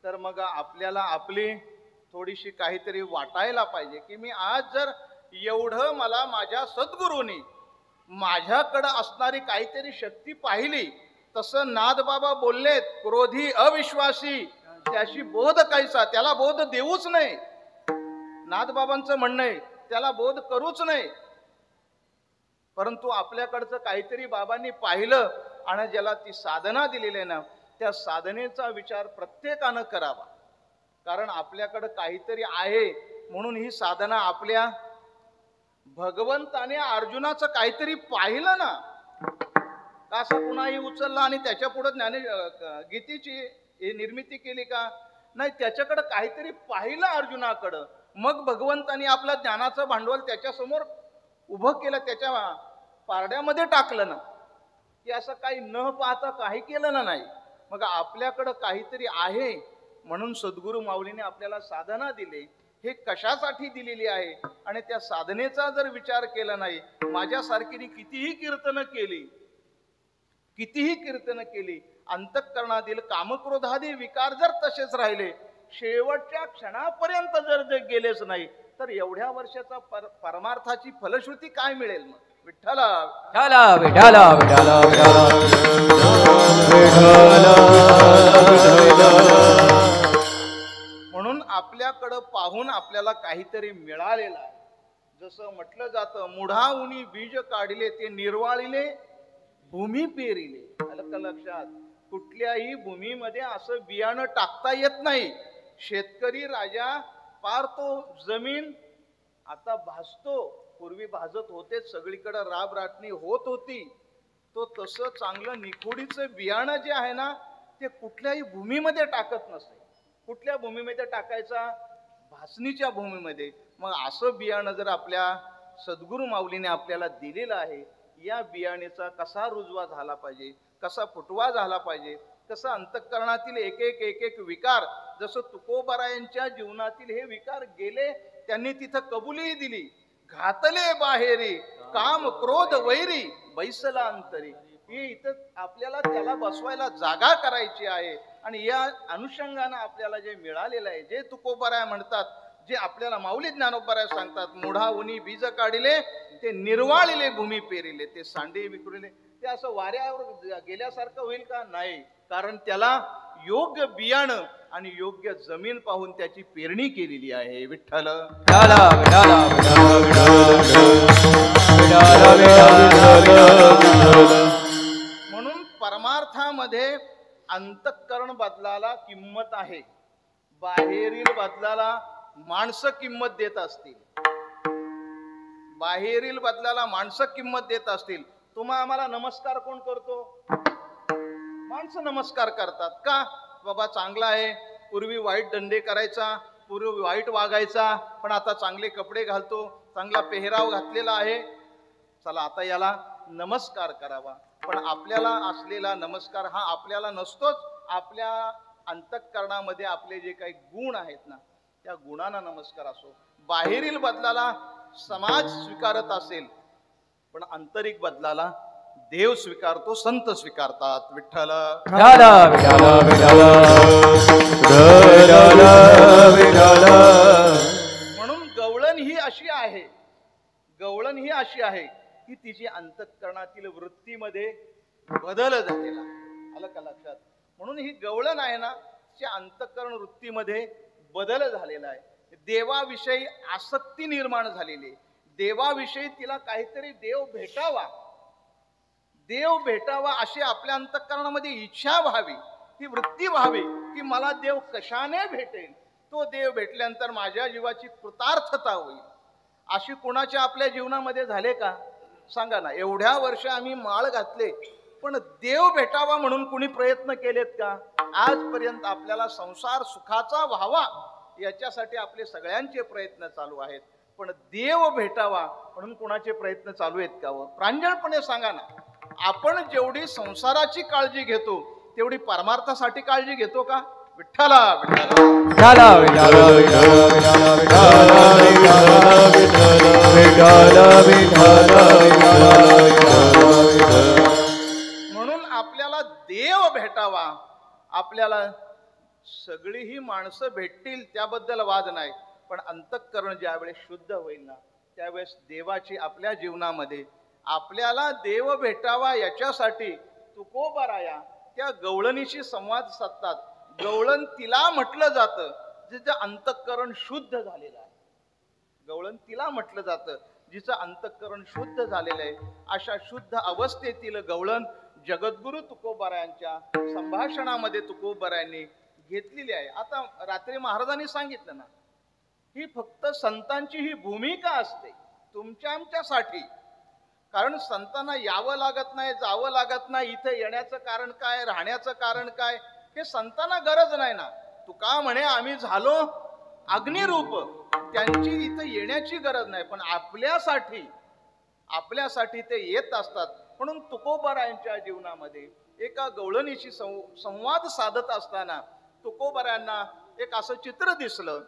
तर मग आपल्याला आपली थोडीशी काहीतरी वाटायला पाहिजे की मी आज जर एवढं मला माझ्या सद्गुरूंनी माझ्याकडं असणारी काहीतरी शक्ती पाहिली, तसं नादबाबा बोललेत, क्रोधी अविश्वासी त्याशी बोध कायचा, त्याला बोध देऊच नाही. नादबाबांचं म्हणणं आहे त्याला बोध करूच नाही. परंतु आपल्याकडचं काहीतरी बाबांनी पाहिलं आणि ज्याला ती साधना दिलेली आहे ना, त्या साधनेचा विचार प्रत्येकानं करावा. कारण आपल्याकडं काहीतरी आहे म्हणून ही साधना आपल्या भगवंताने अर्जुनाचं काहीतरी पाहिलं ना, का असं पुन्हाही उचलला आणि त्याच्या पुढे गीतेची निर्मिती केली का? नाही, त्याच्याकडं काहीतरी पाहिलं अर्जुनाकडं, मग भगवंतानी आपलं ज्ञानाचं भांडवल त्याच्यासमोर उभं केलं, त्याच्या पारड्यामध्ये टाकलं ना, की असं काही न पाहता काही केलं ना. नाही, मग आपल्याकडं काहीतरी आहे म्हणून सद्गुरु माऊलीने आपल्याला साधना दिली. हे कशासाठी दिलेली आहे? आणि त्या साधनेचा जर विचार केला नाही, माझ्यासारखीने कितीही कीर्तन केली, अंतःकरणातील कामक्रोधादी विकार जर तसेच राहिले, शेवटच्या क्षणापर्यंत जर ते गेलेच नाही, तर एवढ्या वर्षाचा परमार्थाची फलश्रुती काय मिळेल? मग विठ्ठला विठाला विठाला विठाला म्हणून आपल्याकडं पाहून आपल्याला काहीतरी मिळालेलं आहे. जसं म्हटलं जातं, मुढाउनी बीज काढले ते निर्वाळिले भूमी पेरिले. आलं का लक्षात? कुठल्याही भूमीमध्ये असं बियाणं टाकता येत नाही. शेतकरी राजा पार तो जमीन आता भाजतो, पूर्वी भाजत होते, सगळीकडे राबराटणी होत होती, तो तसं चांगलं निखोडीचं बियाणं जे आहे ना, ते कुठल्याही भूमीमध्ये टाकत नसे. कुठल्या भूमीमध्ये टाकायचा? भासणीच्या भूमीमध्ये. मग असं बियाणं जर आपल्या सद्गुरु माऊलीने आपल्याला दिलेलं आहे, या बियाणेचा कसा रुजवा झाला पाहिजे, कसा फुटवा झाला पाहिजे, कसं अंतःकरणातील एक एक विकार, जसं तुकोबारायांच्या जीवनातील हे विकार गेले, त्यांनी तिथं कबुलीही दिली, घातले बाहेरी काम क्रोध वैरी बैसला अंतरी. हे इथं आपल्याला त्याला बसवायला जागा करायची आहे. आणि या अनुषंगानं आपल्याला जे मिळालेलं आहे, जे तुकोबाराय म्हणतात, जे आपल्याला माऊली ज्ञानोबाराय सांगतात, मुढाउनी बीज काढिले ते निर्वाळिले भूमी पेरिले, ते सांडे विखुरले, ते असं वाऱ्यावर गेल्यासारखं होईल का? नाही. कारण त्याला योग्य बियाणं आणि योग्य जमीन पाहून त्याची पेरणी केलेली आहे. विठ्ठल म्हणून परमार्थामध्ये अंतःकरण बदलाला किंमत आहे, बाहेरील बदलाला माणसं किंमत देत असतील. बाहेरील बदलाला माणसं किंमत देत असतील. आम्हाला नमस्कार कोण करतो? माणसं नमस्कार करतात. का? बाबा चांगला आहे, पूर्वी वाईट धंदे करायचा, पूर्वी वाईट वागायचा, पण आता चांगले कपडे घालतो, चांगला पेहराव घातलेला आहे, चला आता याला नमस्कार करावा. पण आपल्याला असलेला नमस्कार हा आपल्याला नसतोच. आपल्या अंतःकरणामध्ये आपले जे काही गुण आहेत ना, त्या गुणांना नमस्कार असो. बाहेरील बदलाला समाज स्वीकारत असेल, पण आंतरिक बदलाला देव स्वीकारतो, संत स्वीकारतात. विठ्ठल म्हणून गवळण ही अशी आहे की तिची अंतःकरणातील वृत्तीमध्ये बदल झालेला. आलं का लक्षात? म्हणून ही गवळण आहे ना, तिच्या अंतःकरण वृत्तीमध्ये बदल झालेला आहे. देवाविषयी आसक्ती निर्माण झालेली, देवाविषयी तिला काहीतरी देव भेटावा अशी आपल्या अंतःकरणामध्ये इच्छा व्हावी, ती वृत्ती व्हावी की मला देव कशाने भेटेल, तो देव भेटल्यानंतर माझ्या जीवाची कृतार्थता होईल. अशी कोणाच्या आपल्या जीवनामध्ये झाले का? सांगा ना. एवढ्या वर्ष आम्ही माळ घातले, पण देव भेटावा म्हणून कुणी प्रयत्न केलेत का? आजपर्यंत आपल्याला संसार सुखाचा व्हावा याच्यासाठी आपले सगळ्यांचे प्रयत्न चालू आहेत, पण देव भेटावा म्हणून कुणाचे प्रयत्न चालू आहेत का? प्रांजळपणे सांगा ना. आपण जेवढी संसाराची काळजी घेतो तेवढी परमार्थासाठी काळजी घेतो का? विठ्ठला म्हणून आपल्याला देव भेटावा, आपल्याला सगळी ही माणसं भेटतील त्याबद्दल वाद नाही, पण अंतःकरण ज्यावेळेस शुद्ध होईल ना, त्यावेळेस देवाची आपल्या जीवनामध्ये आपल्याला देव भेटावा याच्यासाठी तुकोबाराया त्या गवळणीशी संवाद साधतात. गवळण तिला म्हटलं जातं जिचं अंतःकरण शुद्ध झालेलं आहे. गवळण तिला म्हटलं जातं जिचं अंतःकरण शुद्ध झालेलं आहे. अशा शुद्ध अवस्थेतील गवळण जगद्गुरु तुकोबारायांच्या संभाषणामध्ये तुकोबारायांनी घेतलेली आहे. आता रात्री महाराजांनी सांगितलं ना, ही फक्त संतांची ही भूमिका असते तुमच्या आमच्यासाठी. कारण संतांना यावं लागत नाही, जावं लागत नाही. इथं येण्याचं कारण काय, राहण्याचं कारण काय, हे संतांना गरज नाही ना. तुका म्हणे आम्ही झालो अग्निरूप, त्यांची इथं येण्याची गरज नाही. पण आपल्यासाठी ते येत असतात. म्हणून तुकोबारायांच्या जीवनामध्ये एका गवळणीशी संवाद साधत असताना तुकोबारायांना एक असं चित्र दिसलं.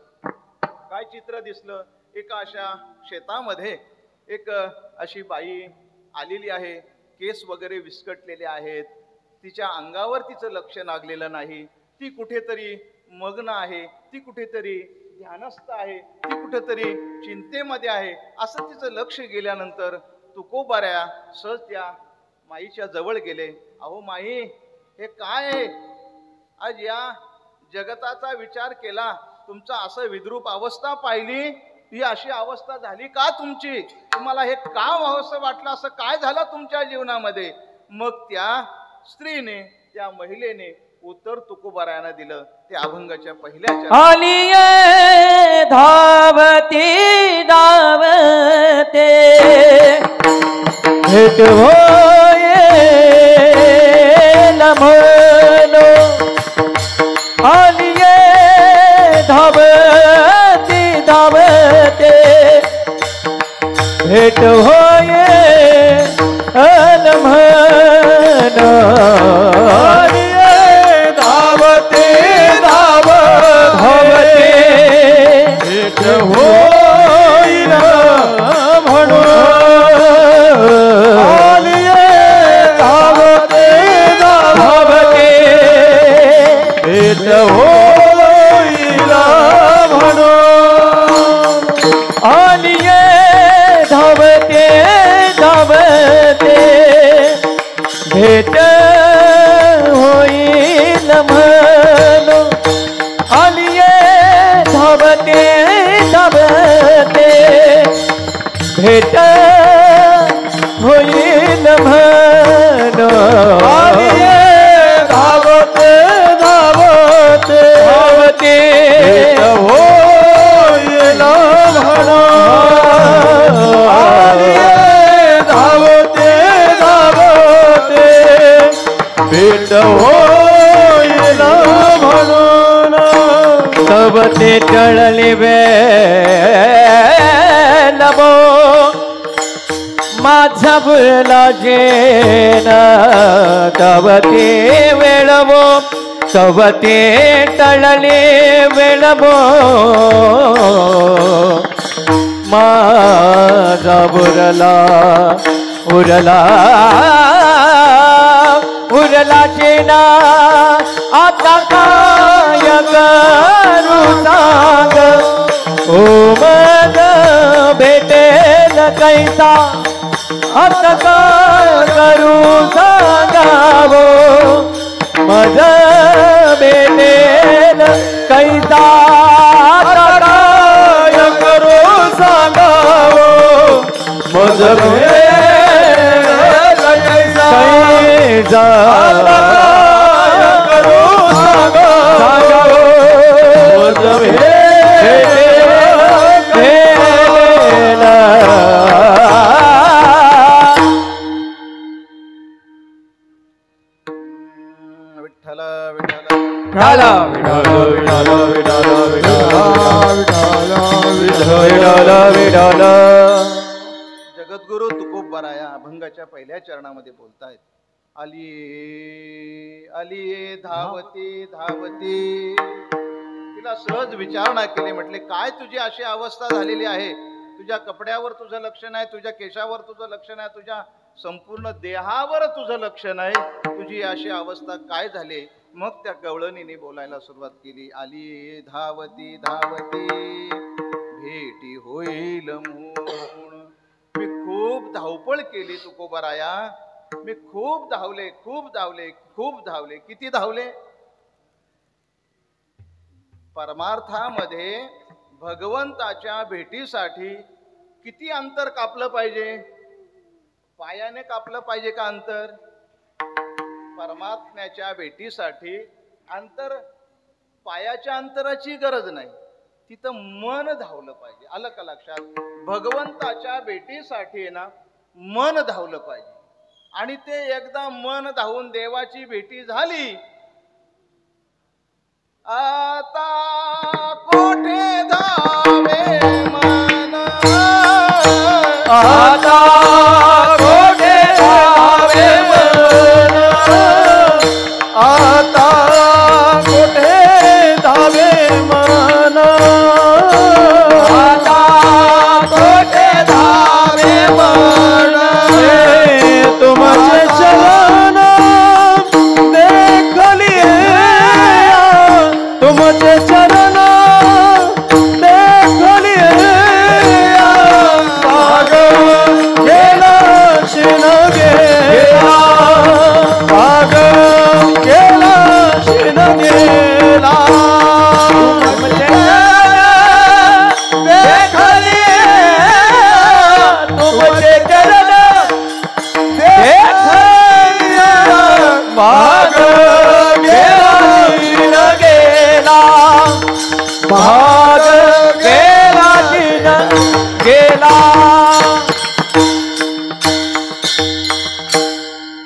काय चित्र दिसलं? एका अशा शेतामध्ये एक अशी बाई आलेली आहे. केस वगैरे विस्कटलेले आहेत. तिच्या अंगावर तिचं लक्ष लागलेलं नाही. ती कुठेतरी मग्न आहे, ती कुठेतरी ध्यानस्थ आहे, ती कुठेतरी चिंतेमध्ये आहे. असं तिचं लक्ष गेल्यानंतर तुकोबाऱ्या सहज त्या माईच्या जवळ गेले. अहो माई, हे काय आहे? आज या जगताचा विचार केला, तुमचा असं विद्रूप अवस्था पाहिली, ही अशी अवस्था झाली का तुमची? तुम्हाला हे का व्हावंसं वाटलं? असं काय झालं तुमच्या जीवनामध्ये? मग त्या स्त्रीने, त्या महिलेने उत्तर तुकोबारायांना दिलं. ते अभंगाच्या पहिल्या आलिये धावती धावते भेट होये म्हणो. आलिये धावती धावते भेट होये म्हणो. धावते धावते भेट होईल म्हणून. आलिये धावते धावते भेट होईल म्हणून. आलिये धावते धावते भेट होईल म्हणो. आलिये धावते धावते भेट होईल म्हणो. आलिये धावते धावते धावते भेट होईल म्हणून. आलिये धावते धावते भेट होईल म्हणून. तब ते टळले वेलबो माझा बुरला जेन. तब ते वेळबो तब ते टळले वेळबो माझा बुरला उरला उरला जेना. आता काय करू सांग, ओ मग भेटेल कैसा. आता काय करू सांगावो, मग भेटेल कैसा. आता काय करू सांगावो, मज भेटेल कैसा. कैसा करू सांगावो, मज भेटेल. विठ्ठल विठ्ठल जगद्गुरु तुकोबाराया अभंगाच्या पहिल्या चरणामध्ये बोलतायत. आली आली धावती धावती. तिला सहज विचारणा केली. म्हटले काय तुझी अशी अवस्था झालेली आहे? तुझ्या कपड्यावर तुझं लक्ष नाही, तुझ्या केशावर तुझं लक्ष नाही, तुझ्या संपूर्ण देहावर तुझं लक्ष नाही. तुझी अशी अवस्था काय झाली? मग त्या गवळणीने बोलायला सुरुवात केली. आली धावती धावती भेटी होईल म्हणून. मी खूप धावपळ केली तुकोबाराया, मी खूप धावले, खूप धावले, खूप धावले. किती धावले? परमार्थामध्ये भगवंताच्या भेटीसाठी किती अंतर कापलं पाहिजे? पायाने कापलं पाहिजे का अंतर? परमात्म्याच्या भेटीसाठी अंतर, पायाच्या अंतराची गरज नाही, तिथं मन धावलं पाहिजे. आलं का लक्षात? भगवंताच्या भेटीसाठी ना मन धावलं पाहिजे. आणि ते एकदा मन धावून देवाची भेटी झाली, आता कोठे धावे मन, आता कोठे धावे मन, आता कोठे धावे मन, आता कोठे धावे मन. तुमचे चरण देख लिए, तुमचे चरण देख लिए, भाग गेला शिन गेला, भाग गेला शिन गेला. तुमचे देख लिए, तुमचे चरण देख लिए, भाग गेला शिन गेला, भाग गेला शिन गेला.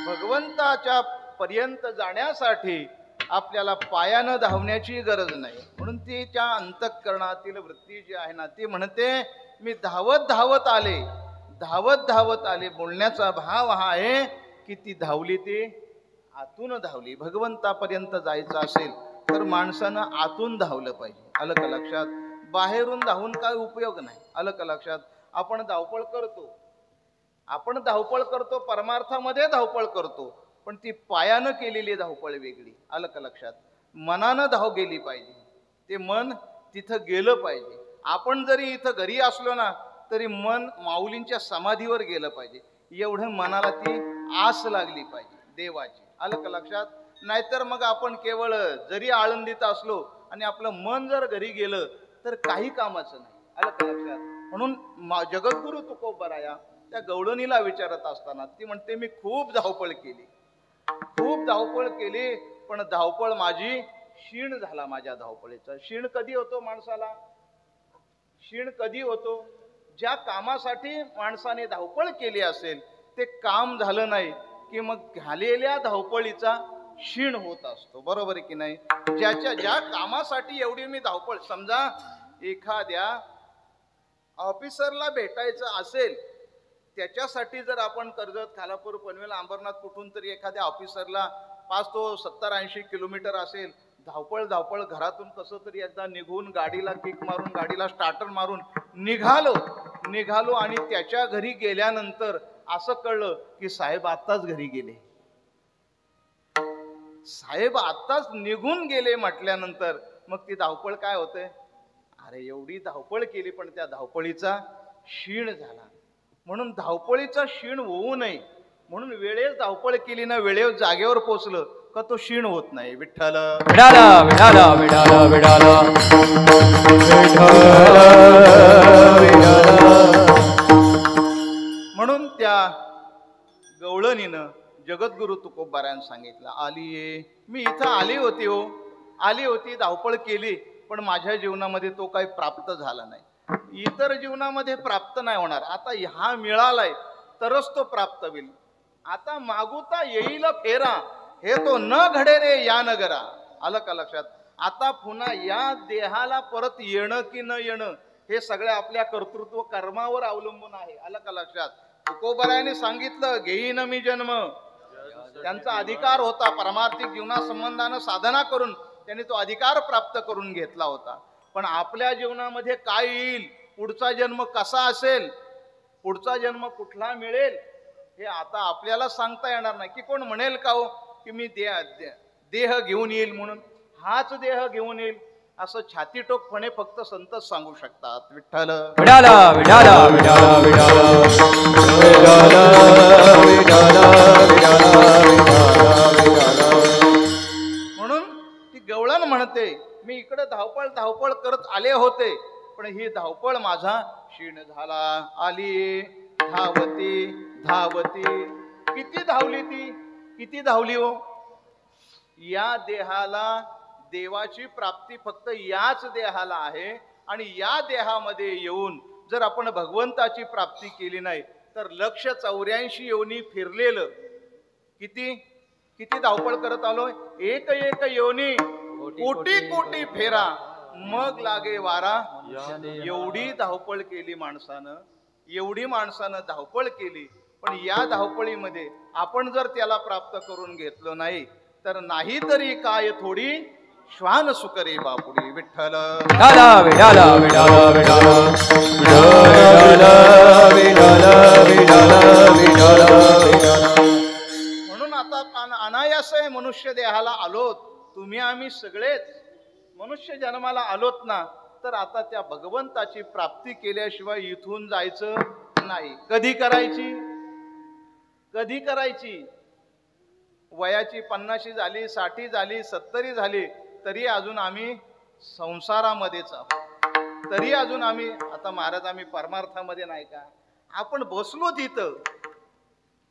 भगवंताच्या पर्यंत जाण्यासाठी आपल्याला पायानं धावण्याची गरज नाही. म्हणून ती त्या अंतःकरणातील वृत्ती जी आहे ना, ती म्हणते मी धावत धावत आले, धावत धावत आले. बोलण्याचा भाव हा आहे की ती धावली, ती आतून धावली. भगवंतापर्यंत जायचं असेल तर माणसानं आतून धावलं पाहिजे. आलं का लक्षात? बाहेरून धावून काय उपयोग नाही. आलं का लक्षात? आपण धावपळ करतो, आपण धावपळ करतो, परमार्थामध्ये धावपळ करतो, पण ती पायानं केलेली धावपळ वेगळी. आलं का लक्षात? मनानं धाव गेली पाहिजे, ते मन तिथं गेलं पाहिजे. आपण जरी इथं घरी असलो ना तरी मन माऊलींच्या समाधीवर गेलं पाहिजे, एवढं मनाला ती आस लागली पाहिजे देवाची. आलं का लक्षात? नाहीतर मग आपण केवळ जरी आळंदीत असलो आणि आपलं मन जर घरी गेलं तर काही कामाचं नाही. आलं का लक्षात? म्हणून जगद्गुरु तुकोबाराया त्या गवळणीला विचारत असताना ती म्हणते मी खूप धावपळ केली, खूप धावपळ केली, पण धावपळ माझी क्षीण झाला. माझ्या धावपळीचा क्षीण कधी होतो माणसाला? क्षीण कधी होतो? ज्या कामासाठी माणसाने धावपळ केली असेल ते काम झालं नाही की मग झालेल्या धावपळीचा क्षीण होत असतो. बरोबर आहे की नाही? ज्या कामासाठी एवढी मी धावपळ, समजा एखाद्या ऑफिसरला भेटायचं असेल, त्याच्यासाठी जर आपण कर्जत, खालापूर, पनवेल, अंबरनाथ कुठून तरी एखाद्या ऑफिसरला 570-80 किलोमीटर असेल, धावपळ घरातून कसं तरी एकदा निघून गाडीला किक मारून, गाडीला स्टार्टर मारून निघालो आणि त्याच्या घरी गेल्यानंतर असं कळलं की साहेब आत्ताच घरी गेले. साहेब आत्ताच निघून गेले म्हटल्यानंतर मग ती धावपळ काय होते? अरे एवढी धावपळ केली पण त्या धावपळीचा क्षीण झाला. म्हणून धावपळीचा क्षीण होऊ नये म्हणून वेळेस धावपळ केली ना, वेळेवर जागेवर पोचलं का तो क्षीण होत नाही. विठ्ठल विठाला विठाला विठाला विठाला म्हणून त्या गवळणीनं जगद्गुरु तुकोबारायन सांगितलं, आलीये, मी इथं आली होती हो, आली होती, धावपळ केली, पण माझ्या जीवनामध्ये तो काही प्राप्त झाला नाही. इतर जीवनामध्ये प्राप्त नाही होणार. आता हा मिळालाय तरच तो प्राप्त होईल. आता मागुता येईल फेरा, हे तो न घडे रे या नगरा. आलं का लक्षात? आता पुन्हा या देहाला परत येणं की न येणं हे सगळं आपल्या कर्तृत्व कर्मावर अवलंबून आहे. आलं का लक्षात? तुकोबारायाने सांगितलं, घेईन मी जन्म. त्यांचा अधिकार होता, परमार्थिक जीवनासंबंधानं साधना करून त्यांनी तो अधिकार प्राप्त करून घेतला होता. पण आपल्या जीवनामध्ये काय येईल, पुढचा जन्म कसा असेल, पुढचा जन्म कुठला मिळेल, हे आता आपल्याला सांगता येणार नाही. की कोण म्हणेल का हो की मी देह घेऊन येईल म्हणून, हाच देह घेऊन येईल. असं छातीटोकपणे फक्त संतच सांगू शकतात. विठ्ठल विठाला विठाला विठाला विठाला विठाला विठाला विठाला. म्हणून ती गवळण म्हणते, मी इकडे धावपळ धावपळ करत आले होते, पण ही धावपळ माझा क्षीण झाला. आली धावती धावती. किती धावली ती, किती धावली हो. या देहाला देवाची प्राप्ती फक्त याच देहाला आहे, आणि या देहामध्ये येऊन जर आपण भगवंताची प्राप्ती केली नाही तर 184 योनी फिरलेलं किती किती धावपळ करत आलोय. एक एक योनी कोटी कोटी फेरा मग लागे वारा. एवढी धावपळ केली माणसानं, एवढी माणसानं धावपळ केली, पण या धावपळीमध्ये आपण जर त्याला प्राप्त करून घेतलो नाही तर नाही तरी काय थोडी श्वान सुकरे बापुडी. विठ्ठल विठाला विठाला विठाला विठाला विठाला विठाला विठाला विठाला. म्हणून आता अनायास आहे मनुष्य देहाला आलोत. तुम्ही आम्ही सगळेच मनुष्य जन्माला आलोत ना, तर आता त्या भगवंताची प्राप्ती केल्याशिवाय इथून जायचं नाही. कधी करायची, कधी करायची. वयाची 50 झाली, 60 झाली, 70 झाली, तरी अजून आम्ही संसारामध्येच आहोत. तरी अजून आम्ही, आता महाराज आम्ही परमार्थामध्ये नाही का. आपण बसलो तिथं,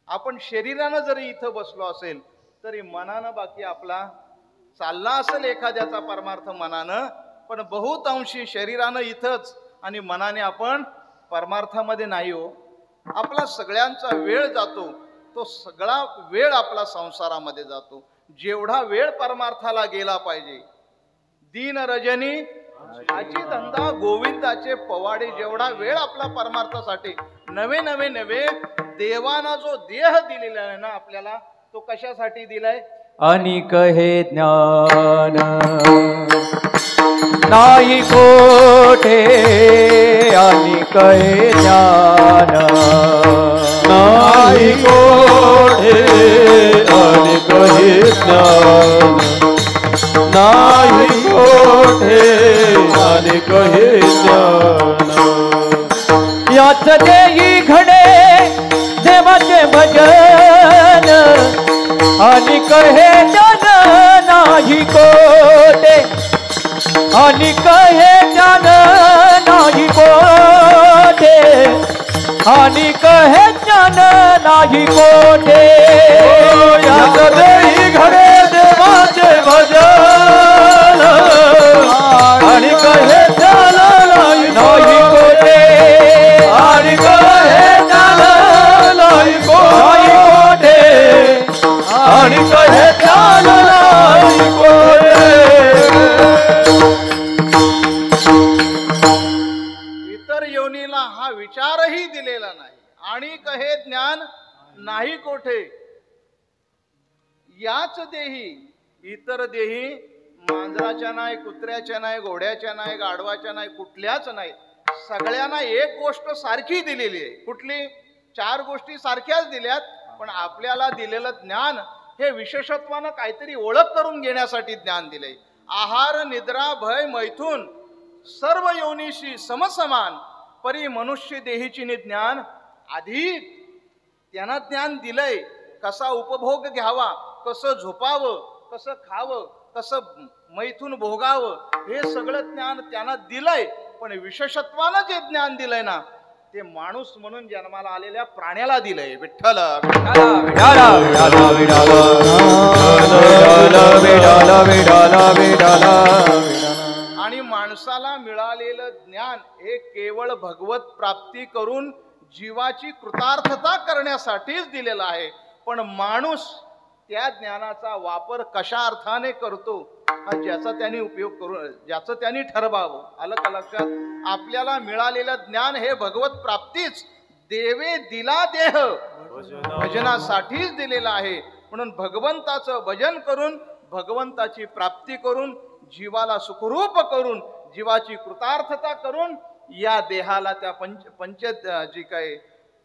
आपण शरीरानं जरी इथं बसलो असेल तरी मनानं बाकी आपला चालला असेल एखाद्याचा परमार्थ मनानं, पण बहुतांशी शरीरानं इथंच आणि मनाने आपण परमार्थामध्ये नाही हो. आपला सगळ्यांचा वेळ जातो, तो सगळा वेळ आपला संसारामध्ये जातो. जेवढा वेळ परमार्थाला गेला पाहिजे, दीन रजनी हाची धंदा गोविंदाचे पवाडे, जेवढा वेळ आपला परमार्थासाठी नवे नवे नवे देवाना जो देह दिलेला आहे ना आपल्याला, तो कशासाठी दिलाय. अनिक हे ज्ञान नाही कोठे, अनिक हे ज्ञान नाही कोठे, अनिक हे ज्ञान नाही कोठे, अनिक हे ज्ञान. याच देई घडे देवाचे भजन, अनिक हे ज्ञान नाही कोठे, अनिक हे ज्ञान नाही कोठे, अनिक हे ज्ञान नाही कोठे. याच देई घडे देवाचे भजन, अनिक हे ज्ञान नाही कोठे, अनिक हे ज्ञान नाही कोठे, अनिक हे ज्ञान नाही कोठे. इतर योनीला हा विचारही दिलेला नाही. आणि हे ज्ञान नाही कोठे. याच देही, इतर देही मांजराच्या नाही, कुत्र्याच्या नाही, घोड्याच्या नाही, गाढवाच्या नाही, कुठल्याच नाही. सगळ्यांना एक गोष्ट सारखी दिलेली आहे. कुठली? 4 गोष्टी सारख्याच दिल्यात, पण आपल्याला दिलेलं ज्ञान हे विशेषत्वानं काहीतरी ओळख करून घेण्यासाठी ज्ञान दिलंय. आहार निद्रा भय मैथून सर्व योनीशी समसमान, परी मनुष्य देहीची ज्ञान आधी त्यांना ज्ञान दिलंय. कसा उपभोग घ्यावा, कसं झोपावं, कसं खावं, कसं मैथून भोगावं, हे सगळं ज्ञान त्यांना दिलंय. पण विशेषत्वानं जे ज्ञान दिलंय ना, ते माणूस म्हणून जन्माला आलेल्या प्राण्याला दिलंय. विठ्ठल विठाला विठाला विठाला विठाला विठाला विठाला विठाला. आणि माणसाला मिळालेलं ज्ञान हे केवळ भगवत प्राप्ती करून जीवाची कृतार्थता करण्यासाठीच दिलेलं आहे. पण माणूस त्या ज्ञानाचा वापर कशा अर्थाने करतो, हा ज्याचा त्यांनी उपयोग करून, ज्याचं त्यांनी ठरवावं. आलं का लक्षात. आपल्याला मिळालेलं ज्ञान हे भगवत प्राप्तीच, देवे दिला देह भजनासाठीच दिलेला आहे. म्हणून भगवंताचं भजन करून, भगवंताची प्राप्ती करून, जीवाला सुखरूप करून, जीवाची कृतार्थता करून, या देहाला त्या पंच जी काही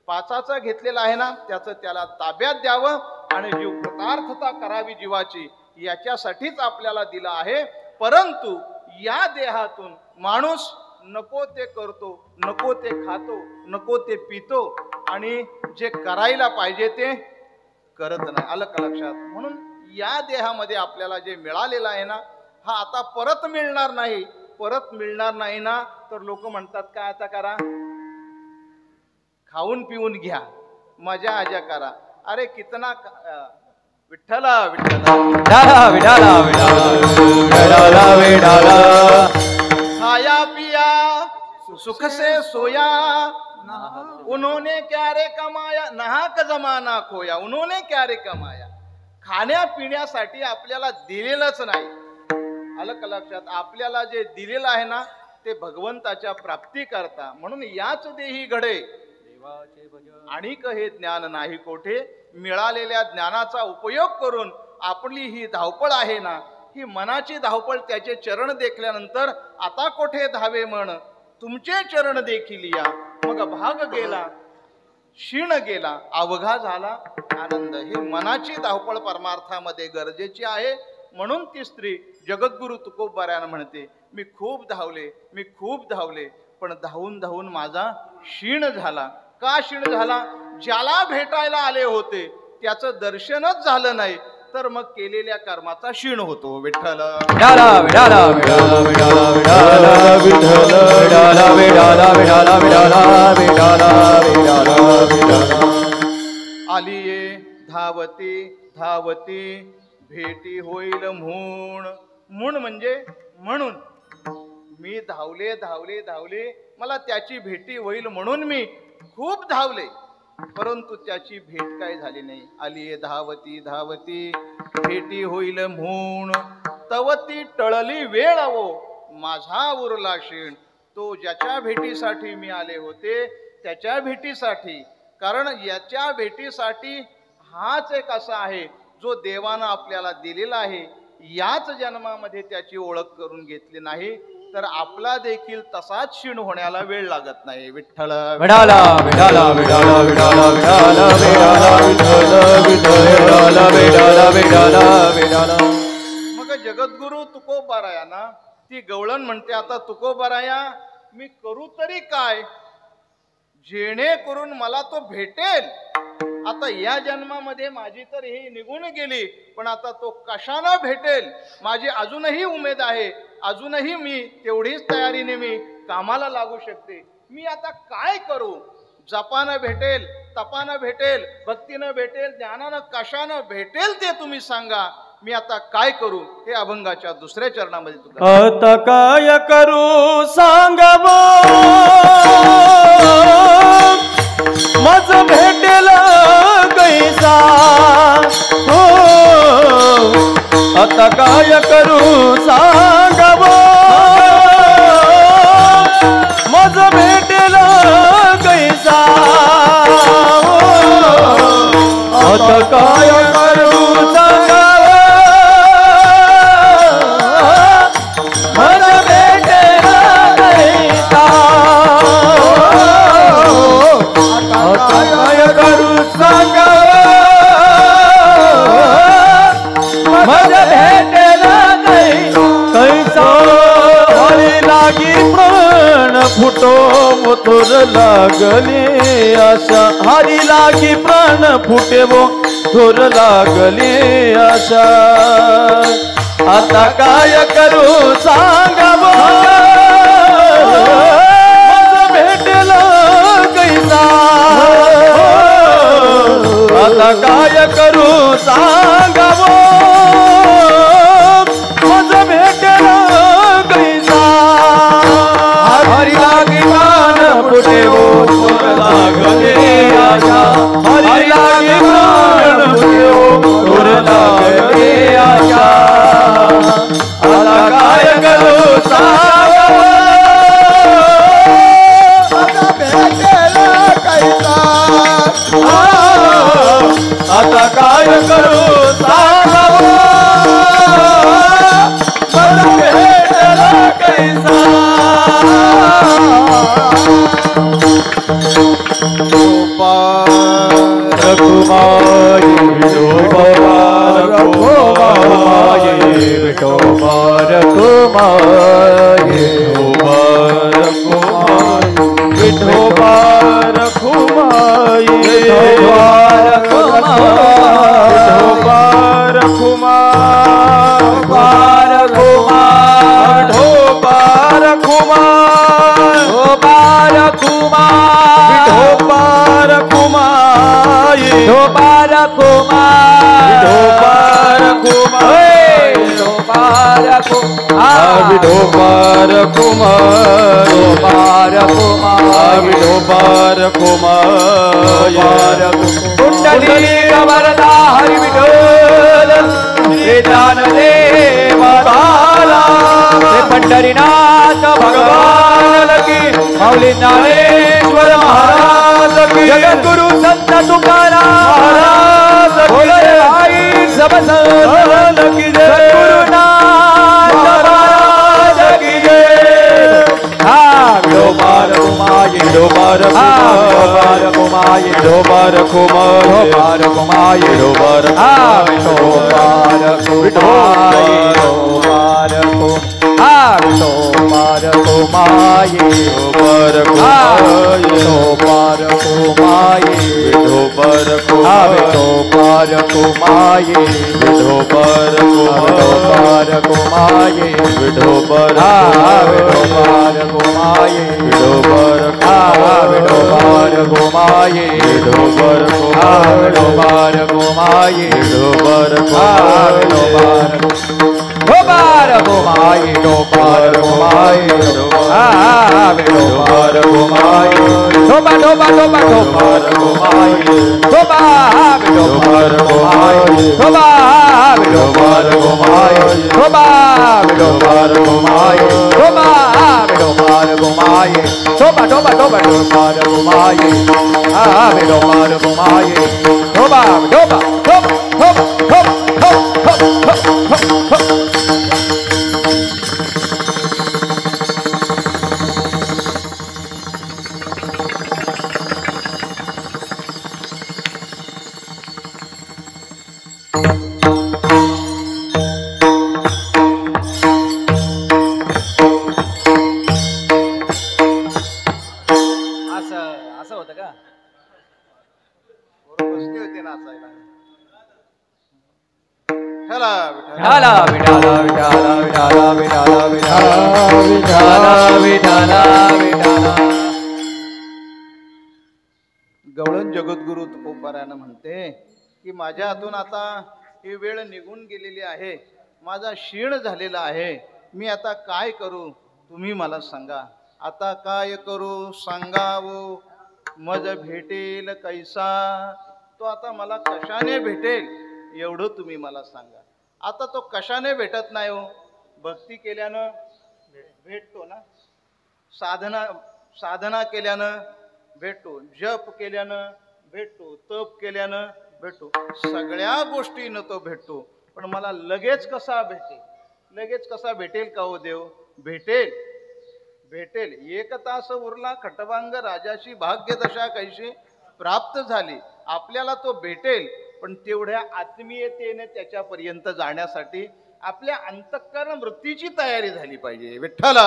5चा घेतलेला आहे ना, त्याचं त्याला ताब्यात द्यावं आणि जीव कृतार्थता करावी जीवाची, याच्यासाठीच आपल्याला दिला आहे. परंतु या देहातून माणूस नको ते करतो, नको ते खातो, नको ते पितो आणि जे करायला पाहिजे ते करत नाही. आलं का लक्षात? म्हणून या देहामध्ये आपल्याला जे मिळालेलं आहे ना, हा आता परत मिळणार नाही. परत मिळणार नाही ना, तर लोक म्हणतात काय आता करा, खाऊन पिऊन घ्या, मजा आजा करा. अरे कितना विठ्ठला विठ्ठला विठाला विठाला विठाला विठाला खाया पिया सुख से सोया, उन्होंने क्या रे कमाया, नाहक जमाना खोया. उन्होंने क्या रे कमाया. खाण्या पिण्यासाठी आपल्याला दिलेलंच नाही. आलं का लक्षात? आपल्याला जे दिलेलं आहे ना ते भगवंताच्या प्राप्ती करता. म्हणून याच देही घडे आणिक हे ज्ञान नाही कोठे. मिळालेल्या ज्ञानाचा उपयोग करून आपली ही धावपळ आहे ना, ही मनाची धावपळ, त्याचे चरण देखल्यानंतर आता कोठे धावे मन, तुमचे चरण देखील या. मग भाग गेला, क्षीण गेला, अवघा झाला आनंद. ही मनाची धावपळ परमार्थामध्ये गरजेची आहे. म्हणून ती स्त्री जगद्गुरु तुकोबारायण म्हणते, मी खूप धावले, मी खूप धावले, पण धावून धावून माझा क्षीण झाला. का क्षीण झाला? ज्याला भेटायला आले होते त्याचं दर्शनच झालं नाही, तर मग केलेल्या कर्माचा क्षीण होतो. विठ्ठल विठाला विठाला विठाला विठाला विठाला विठाला विठाला विठाला विठाला विठाला विठाला विठाला. आलिये धावती धावती भेटी होईल म्हणून. म्हणून म्हणजे म्हणून. मी धावले धावले धावले, मला त्याची भेटी होईल म्हणून मी खूप धावले, परंतु त्याची भेट काय झाली नाही. आलिये धावती धावती भेटी होईल म्हणून, तवती टळली वेळ वो माझा उरला क्षीण. तो ज्याच्या भेटीसाठी मी आले होते त्याच्या भेटीसाठी, कारण याच्या भेटीसाठी हाच एक असा आहे जो देवानं आपल्याला दिलेला आहे. याच जन्मामध्ये त्याची ओळख करून घेतली नाही तर आपला देखील तसाच क्षीण होण्याला वेळ लागत नाही. विठ्ठल विठाला विठाला विठाला विठाला विठाला विठाला विठाला विठाला विठाला विठाला. मग जगद्गुरु तुकोबारायाना ती गवळण म्हणते, आता तुकोबाराया मी करू तरी काय जेणेकरून मला तो भेटेल. आता या जन्मामध्ये माझी तर ही निघून गेली, पण आता तो कशाला भेटेल माझी अजूनही उमेद आहे. अजूनही मी तेवढीच तयारीने मी कामाला लागू शकते. मी आता काय करू? जपानं भेटेल, तपानं भेटेल, भक्तीनं भेटेल, ज्ञानानं कशानं भेटेल ते तुम्ही सांगा. मी आता काय करू? हे अभंगाच्या दुसऱ्या चरणामध्ये तुका आता काय करू सांगाव, मज भेटेल कैसा हो. आता काय करू सांगाव, मज भेटेल कैसा हो. आता काय करू सांगाव, मज भेटेल कैसा. आता काय करू सांगाव, मज भेटेल कैसा. हरी लागी प्राण फुटो मथुर लागली आशा. हरी लागी प्राण फुटेवो थोर लागली आशा. आता काय करू सांगाव, मज भेटेल कैसा. आता काय करू सांगाव, मज भेटेल कैसा. हरी लागी प्राण फुटेवो थोर लागली आशा. हरी लागी प्राण फुटेवो थोर लागली आशा. आता काय करू सांगाव, आता भेटेल कैसा. आता काय करू सांगाव, मज भेटेल कैसा. रघुमाई विठोबा रघुमाई विठोबा रघुमाई रखुमाई विठोबा रखुमाई विठोबा कुंडली वरदा हरि विठोल ज्ञानदेव बाला पंढरीनाथ भगवान की माऊली ज्ञानेश्वर महाराज की जगद्गुरु संत तुकाराम महाराज बोले आई सब संत की जय गुरुनाथ महाराज की जय डोबार कुमाई डोबार कुमाई डोबार कुमार कुमाई डोबार डोबार कुमाई डोबार डोबार कुमाई डोबार कुमाई डोबार कुमाई डोबार कुमाई डोबार कुमाई डोबर डोबार घुमाए डोबर डोबार घुमाए डोबर डोबार घुमाए डोबार घुमाए डोबार घुमाए डोबा डोबा डोबा डोबार घुमाए डोबा डोबार घुमाए डोबा डोबार घुमाए डोबा डोबार घुमाए डोबा डोबार घुमाए डोबा डोबा डोबा डोबार घुमाए डोबार घुमाए डोबा डोबा गवळण जगद्गुरु तुकोबारायण म्हणते की माझ्या हातून आता ही वेळ निघून गेलेली आहे, माझा क्षीण झालेला आहे, मी आता काय करू तुम्ही मला सांगा. आता काय करू सांगावो मज भेटेल कैसा, तो आता मला कशाने भेटेल एवढं तुम्ही मला सांगा. आता तो कशाने भेटत नाही हो, भक्ती केल्यानं भेटतो ना, साधना केल्यानं भेटतो, जप केल्यानं भेटतो, तप केल्यानं भेटतो, सगळ्या गोष्टीनं तो भेटतो. पण मला लगेच कसा भेटेल, लगेच कसा भेटेल का हो देव? भेटेल भेटेल. एक तास उरला खटवांग राजाची भाग्यदशा कैशी प्राप्त झाली. आपल्याला तो भेटेल, पण तेवढ्या आत्मीयतेने त्याच्यापर्यंत जाण्यासाठी आपल्या अंतःकरण वृत्तीची तयारी झाली पाहिजे. विठ्ठला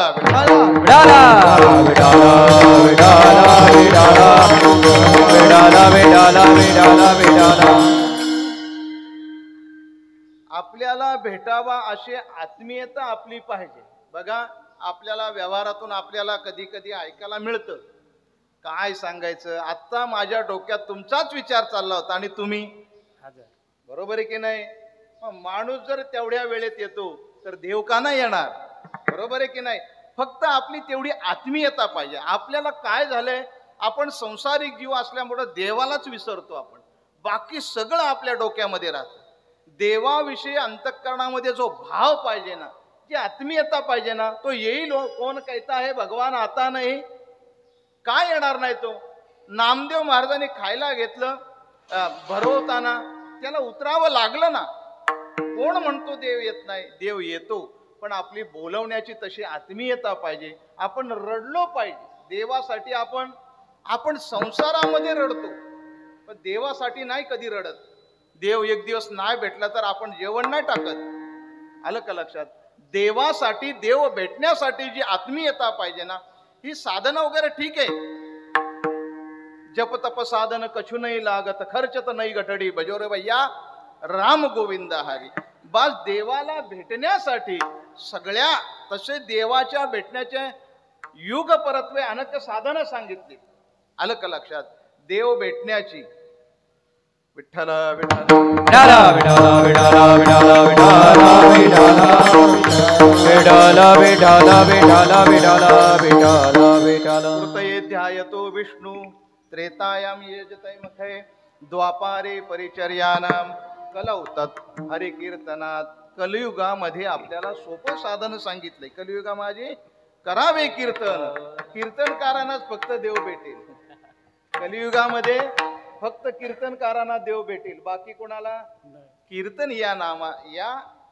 आपल्याला भेटावा अशी आत्मीयता आपली पाहिजे. बघा, आपल्याला व्यवहारातून आपल्याला कधी कधी ऐकायला मिळतं, काय सांगायचं, आता माझ्या डोक्यात तुमचाच विचार चालला होता आणि तुम्ही हजर. बरोबर आहे की नाही? माणूस जर तेवढ्या वेळेत येतो तर देव का नाही येणार? बरोबर आहे की नाही? फक्त आपली तेवढी आत्मीयता पाहिजे. आपल्याला काय झालंय, आपण संसारिक जीव असल्यामुळे देवालाच विसरतो. आपण बाकी सगळं आपल्या डोक्यामध्ये राहतं. देवाविषयी अंतःकरणामध्ये जो भाव पाहिजे ना, जी आत्मीयता पाहिजे ना, तो येईल. कोण कहता है भगवान आता नाही, काय येणार नाही तो? नामदेव महाराजांनी खायला घेतलं, भरवताना त्याला उतरावं लागलं ना. कोण म्हणतो देव येत नाही? देव येतो, पण आपली बोलवण्याची तशी आत्मीयता पाहिजे. आपण रडलो पाहिजे देवासाठी. आपण संसारामध्ये रडतो, पण देवासाठी नाही कधी रडत. देव एक दिवस नाही भेटला तर आपण जेवण नाही टाकत. आलं का लक्षात? देवासाठी, देव भेटण्यासाठी जी आत्मीयता पाहिजे ना, ही साधनं वगैरे ठीक आहे. जप तप साधन कछु नाही लागत, खर्च तर नाही गठडी, बजोरे भैया राम गोविंद हरी. बस देवाला भेटण्यासाठी सगळ्या, तसे देवाच्या भेटण्याचे युग परत्वे अनेक साधनं सांगितली. आलं का लक्षात? देव भेटण्याची विठ्ठल विठ्ठल विठाला विठाला विठाला विठाला विठाला विठाला विठाला विठाला विठाला विठाला विठाला कृतये ध्यायतो विष्णू त्रेतायाम यजतै मखे द्वापारे परिचर्यानाम कलौ तत् हरि कीर्तनात. कलियुगामध्ये आपल्याला सोपं साधन सांगितलंय. कलियुगामध्ये करावे कीर्तन. कीर्तनकारांनाच फक्त देव भेटेल. कलियुगामध्ये फक्त कीर्तनकारांना देव भेटेल, बाकी कोणाला. कीर्तन या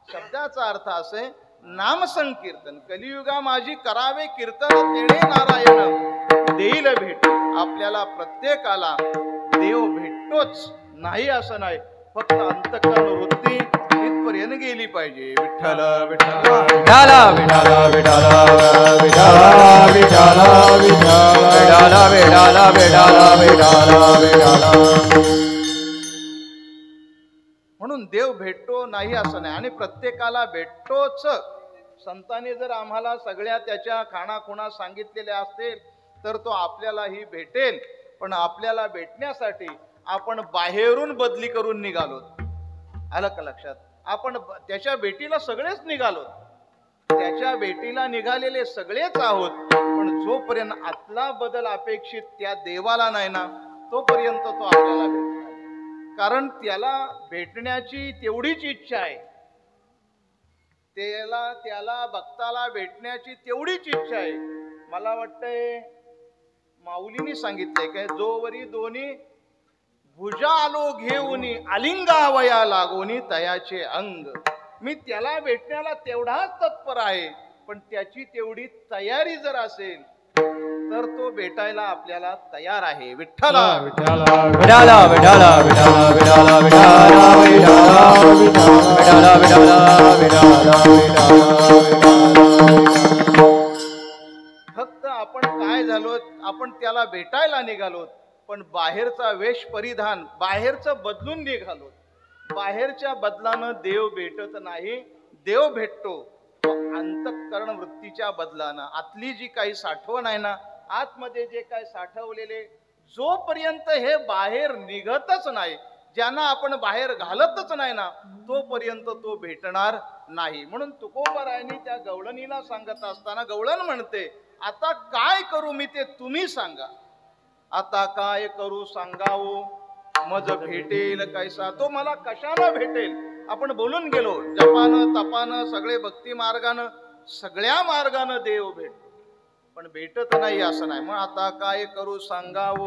शब्दाचा अर्थ असे नाम संकीर्तन. कलियुगा माझी करावे कीर्तन तेणे नारायण देईल भेट. आपल्याला प्रत्येकाला देव भेटतोच, नाही असं नाही, फक्त अंतःकरण वृत्ती इथपर्यंत गेली पाहिजे. विठ्ठल विठ्ठल विठाला विठाला विठाला विठाला विठाला विठाला विठाला विठाला विठाला विठाला. म्हणून देव भेटतो नाही असं नाही, आणि प्रत्येकाला भेटतोच. संतांनी जर आम्हाला सगळ्या त्याच्या खाणाखुणा सांगितलेल्या असतील तर तो आपल्यालाही भेटेल. पण आपल्याला भेटण्यासाठी आपण बाहेरून बदली करून निघालो. आलं का लक्षात? आपण त्याच्या भेटीला सगळेच निघालो, त्याच्या भेटीला निघालेले सगळेच आहोत. पण जोपर्यंत आतला बदल अपेक्षित त्या देवाला नाही ना, तोपर्यंत तो आपल्याला भेटणार. कारण त्याला भेटण्याची तेवढीच इच्छा आहे. त्याला भक्ताला भेटण्याची तेवढीच इच्छा आहे. मला वाटतंय माऊलीनी सांगितलंय काय, जोवरी दोन्ही भुजा आलो घेऊनी आलिंगावया लागोनी तयाचे अंग. मी त्याला भेटण्याला तेवढाच तत्पर आहे, पण त्याची तेवढी तयारी जर असेल तर तो भेटायला आपल्याला तयार आहे. विठ्ठला विठाला विठाला विठाला विठाला विठाला विठाला विठाला विठाला विठाला विठाला. फक्त आपण काय झालो, आपण त्याला भेटायला निघालो, पण बाहेरचा वेश परिधान बाहेरचं बदलून निघालो. बाहेरच्या बदलानं देव भेटत नाही, देव भेटतो अंतःकरण वृत्तीच्या बदलानं. आतली जी काही साठवण आहे ना, आतमध्ये जे काही साठवलेले, जोपर्यंत हे बाहेर निघतच नाही, ज्यांना आपण बाहेर घालतच नाही ना, तोपर्यंत तो भेटणार नाही. म्हणून तुकोबारायांनी त्या गवळणीला सांगत असताना गवळण म्हणते, आता काय करू मी ते तुम्ही सांगा. आता काय करू सांगावो मज भेटेल कैसा. तो मला कशानं भेटेल? आपण बोलून गेलो, जपानं तपानं सगळे भक्ती मार्गानं सगळ्या मार्गानं देव भेटतो, पण भेटत नाही असं नाही. मग आता काय करू सांगावो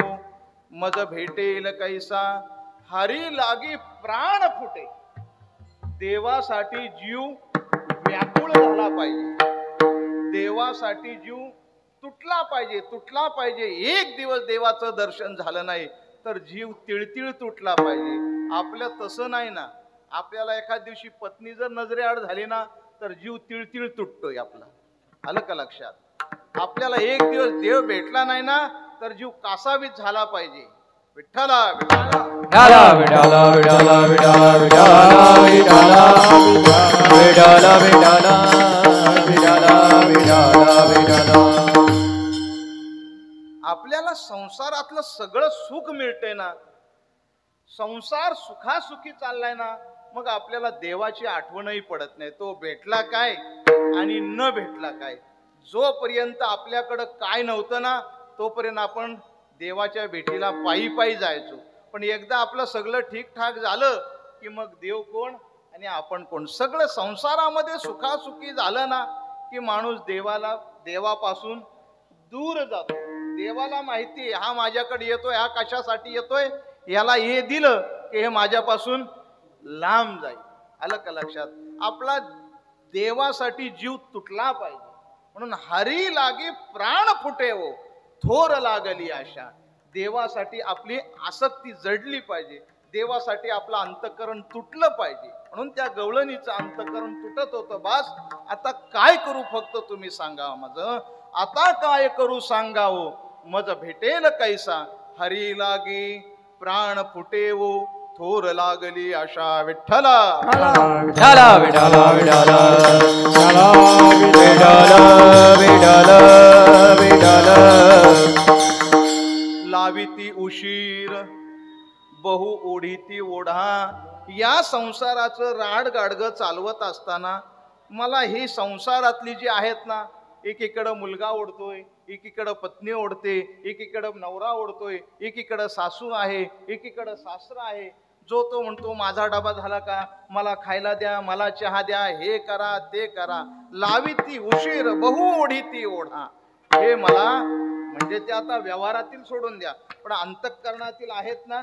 मज भेटेल कैसा. हरी लागी प्राण फुटे. देवासाठी जीव व्याकुळ झाला पाहिजे, देवासाठी जीव तुटला पाहिजे. एक दिवस देवाचं दर्शन झालं नाही तर जीव तिळतिळ तुटला पाहिजे. आपलं तसं नाही ना. आपल्याला एखाद दिवशी पत्नी जर नजरेआड झाली ना तर जीव तिळतिळ तुटतोय आपला. आलं का लक्षात? आपल्याला एक दिवस देव भेटला नाही ना तर जीव कासावीस झाला पाहिजे. विठ्ठला विठ्ठला विठाला विठाला विठाला विठाला विठाला विठाला विठाला विठाला विठाला विठाला. आपल्याला संसारातलं सगळं सुख मिळतंय ना, संसार सुखासुखी चाललाय ना, मग आपल्याला देवाची आठवणही पडत नाही. तो भेटला काय आणि न भेटला काय. जोपर्यंत आपल्याकडं काय नव्हतं ना, तोपर्यंत आपण देवाच्या भेटीला पायी पायी जायचो. पण एकदा आपलं सगळं ठीकठाक झालं की मग देव कोण आणि आपण कोण. सगळं संसारामध्ये सुखासुखी झालं ना की माणूस देवापासून दूर जातो. देवाला माहिती हा माझ्याकडे येतोय, हा कशासाठी येतोय, याला हे दिलं की हे माझ्यापासून लांब जाईल. आलं का लक्षात? आपला देवासाठी जीव तुटला पाहिजे. म्हणून हरी लागी प्राण फुटे हो थोर लागली आशा. देवासाठी आपली आसक्ती जडली पाहिजे, देवासाठी आपलं अंतःकरण तुटलं पाहिजे, म्हणून त्या गवळणीचं अंतःकरण तुटत होतं. बास आता काय करू फक्त तुम्ही सांगा माझं, आता काय करू सांगावं मज भेटेल कैसा, हरी लागी प्राण फुटेवो थोर लागली आशा विठ्ठला. विठाला विठाला विठाला विठाला विठाला लाविती उशीर बहु ओढीती ओढा. या संसाराचं राड गाडगं चालवत असताना मला ही संसारातली जी आहेत ना, एकीकडं मुलगा ओढतोय, एकीकडं पत्नी ओढते, एकीकडं नवरा ओढतोय, एकीकडं सासू आहे, एकीकडं सासरा आहे. जो तो म्हणतो माझा डबा झाला का, मला खायला द्या, मला चहा द्या, हे करा ते करा. लाविती उशीर बहु ओढीती ओढा. हे मला म्हणजे ते आता व्यवहारातील सोडून द्या, पण अंतःकरणातील आहेत ना,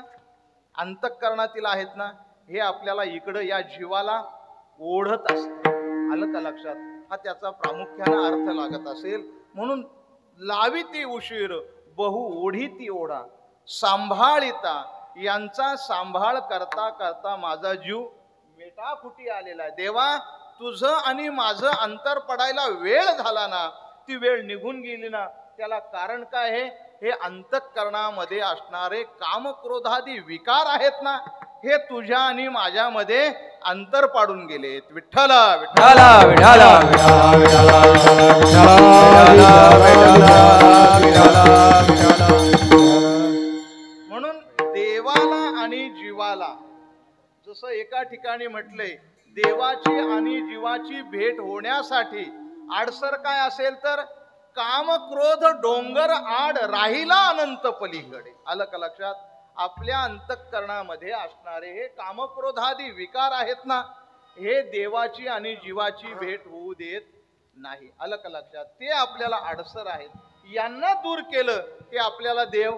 अंतःकरणातील आहेत ना, हे आपल्याला इकडं या जीवाला ओढत असत. आलं का लक्षात? हा त्याचा प्रामुख्याने अर्थ लागत असेल. म्हणून लाविती उशीर बहु ओढीती ओढा. सांभाळिता, यांचा सांभाळ करता करता माझा जीव मेटाकुटी आलेला आहे. देवा तुझं आणि माझं अंतर पडायला वेळ झाला ना, ती वेळ निघून गेली ना, त्याला कारण काय आहे? हे अंतःकरणामध्ये असणारे कामक्रोधादी विकार आहेत ना, हे तुझ्या आणि माझ्यामध्ये अंतर पाडून गेलेत. विठ्ठला विठाला विठाला विठाला विठाला. म्हणून देवाला आणि जीवाला जसं एका ठिकाणी म्हटलंय, देवाची आणि जीवाची भेट होण्यासाठी आडसर काय असेल तर काम क्रोध डोंगर आड राहिला अनंत पलीकडे. आलं का लक्षात? आपल्या अंतःकरणामध्ये असणारे हे कामक्रोधादी विकार आहेत ना, हे देवाची आणि जीवाची भेट होऊ देत नाही. आलं का लक्षात? ते आपल्याला अडसर आहेत. यांना दूर केलं की आपल्याला देव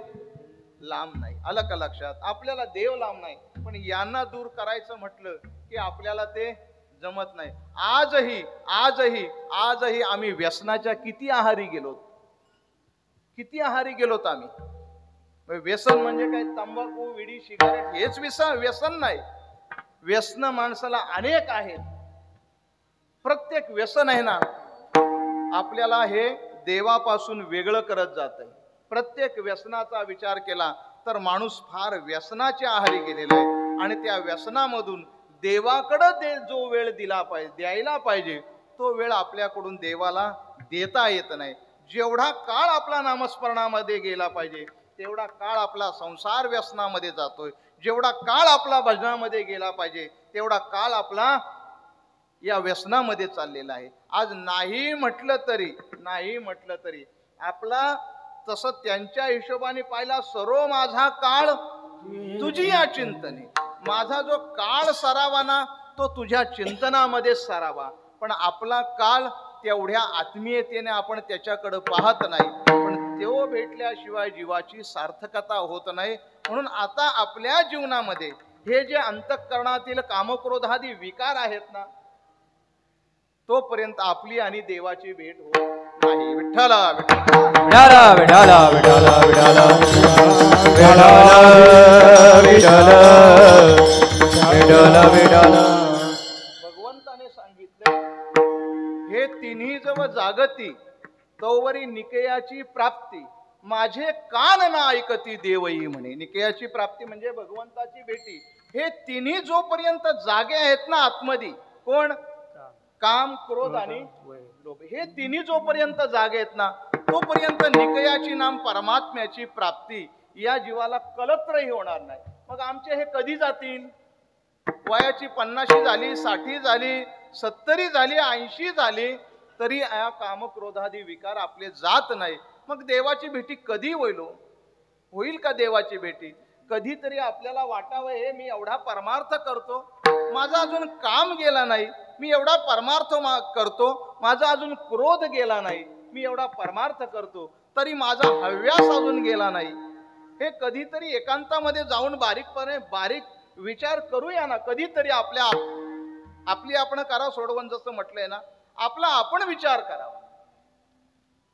लांब नाही. आलं का लक्षात? आपल्याला देव लांब नाही, पण यांना दूर करायचं म्हटलं की आपल्याला ते जमत नाही. आजही आजही आजही आम्ही व्यसनाच्या किती आहारी गेलोत, किती आहारी गेलोत आम्ही. व्यसन म्हणजे काय? तंबाखू, विडी, सिगारेट हेच व्यसन नाही. व्यसन माणसाला अनेक आहेत. प्रत्येक व्यसन आहे ना आपल्याला हे देवापासून वेगळं करत जातंय. प्रत्येक व्यसनाचा विचार केला तर माणूस फार व्यसनाच्या आहारी गेलेला आहे, आणि त्या व्यसनामधून देवाकडे जो वेळ दिला पाहिजे, द्यायला पाहिजे, तो वेळ आपल्याकडून देवाला देता येत नाही. जेवढा काळ आपला नामस्मरणामध्ये गेला पाहिजे तेवढा काळ आपला संसार व्यसनामध्ये जातोय. जेवढा काळ आपला भजनामध्ये गेला पाहिजे तेवढा काळ आपला या व्यसनामध्ये चाललेला आहे. आज नाही म्हटलं तरी आपला तसं त्यांच्या हिशोबाने पाहिला सर्व माझा काळ तुझी या चिंतने. माझा जो काळ सरावा ना तो तुझ्या चिंतनामध्ये सरावा. पण आपला काळ तेवढ्या आत्मीयतेने आपण त्याच्याकडे पाहत नाही, पण तो भेटल्याशिवाय जीवाची सार्थकता होत नाही. म्हणून आता आपल्या जीवनामध्ये हे जे अंतःकरणातील कामक्रोधादी विकार आहेत ना, तोपर्यंत आपली आणि देवाची भेट होत नाही. विठ्ठला विठाला विठाला विठाला विठाला विठाला विठाला विठाला. भगवंताने सांगितलं हे तिन्ही जव जागती तोवरी निकेयाची प्राप्ती, माझे कान ना ऐकती देवई म्हणे. निकेयाची प्राप्ती म्हणजे भगवंताची भेटी. हे तिन्ही जोपर्यंत जागे आहेत ना आतमध्ये, कोण? काम, क्रोध आणि लोभ, हे तिन्ही जोपर्यंत जागे आहेत ना तोपर्यंत निकयाची नाम परमात्म्याची प्राप्ती या जीवाला कलत्रही होणार नाही. मग आमचे हे कधी जातील? वयाची 50 झाली, 60 झाली, 70 झाली, 80 झाली तरी या कामक्रोधादी विकार आपले जात नाही. मग देवाची भेटी कधी होईल का? देवाची भेटी कधीतरी आपल्याला वाटावं हे मी एवढा परमार्थ करतो, माझा अजून काम गेला नाही, मी एवढा परमार्थ करतो, माझा अजून क्रोध गेला नाही, मी एवढा परमार्थ करतो तरी माझा हव्यास अजून गेला नाही. हे कधीतरी एकांतामध्ये जाऊन बारीक विचार करूया ना. कधीतरी आपली आपण करा सोडवण, जसं म्हटलंय ना, आपला आपण विचार करावा,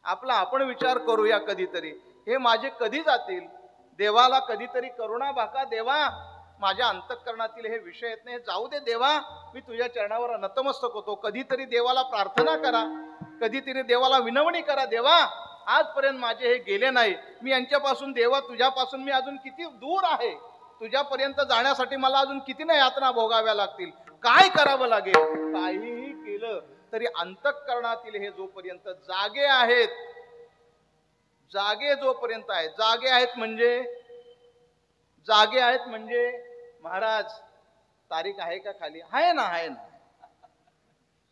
आपला आपण विचार करूया कधीतरी. हे माझे कधी जातील? देवाला कधीतरी करुणा भाका, देवा माझ्या अंतःकरणातील हे विषय आहेत नाही, जाऊ दे देवा, मी तुझ्या चरणावर नतमस्तक होतो. कधीतरी देवाला प्रार्थना करा, कधीतरी देवाला विनवणी करा, देवा आजपर्यंत माझे हे गेले नाही, मी यांच्यापासून, देवा तुझ्यापासून मी अजून किती दूर आहे, तुझ्यापर्यंत जाण्यासाठी मला अजून किती नाही यातना भोगाव्या लागतील, काय करावं लागेल. काहीही केलं तरी अंतःकरणातील हे जोपर्यंत जागे आहेत, जागे जोपर्यंत आहेत, जागे आहेत म्हणजे महाराज तारीख आहे का खाली आहे ना, आहे ना,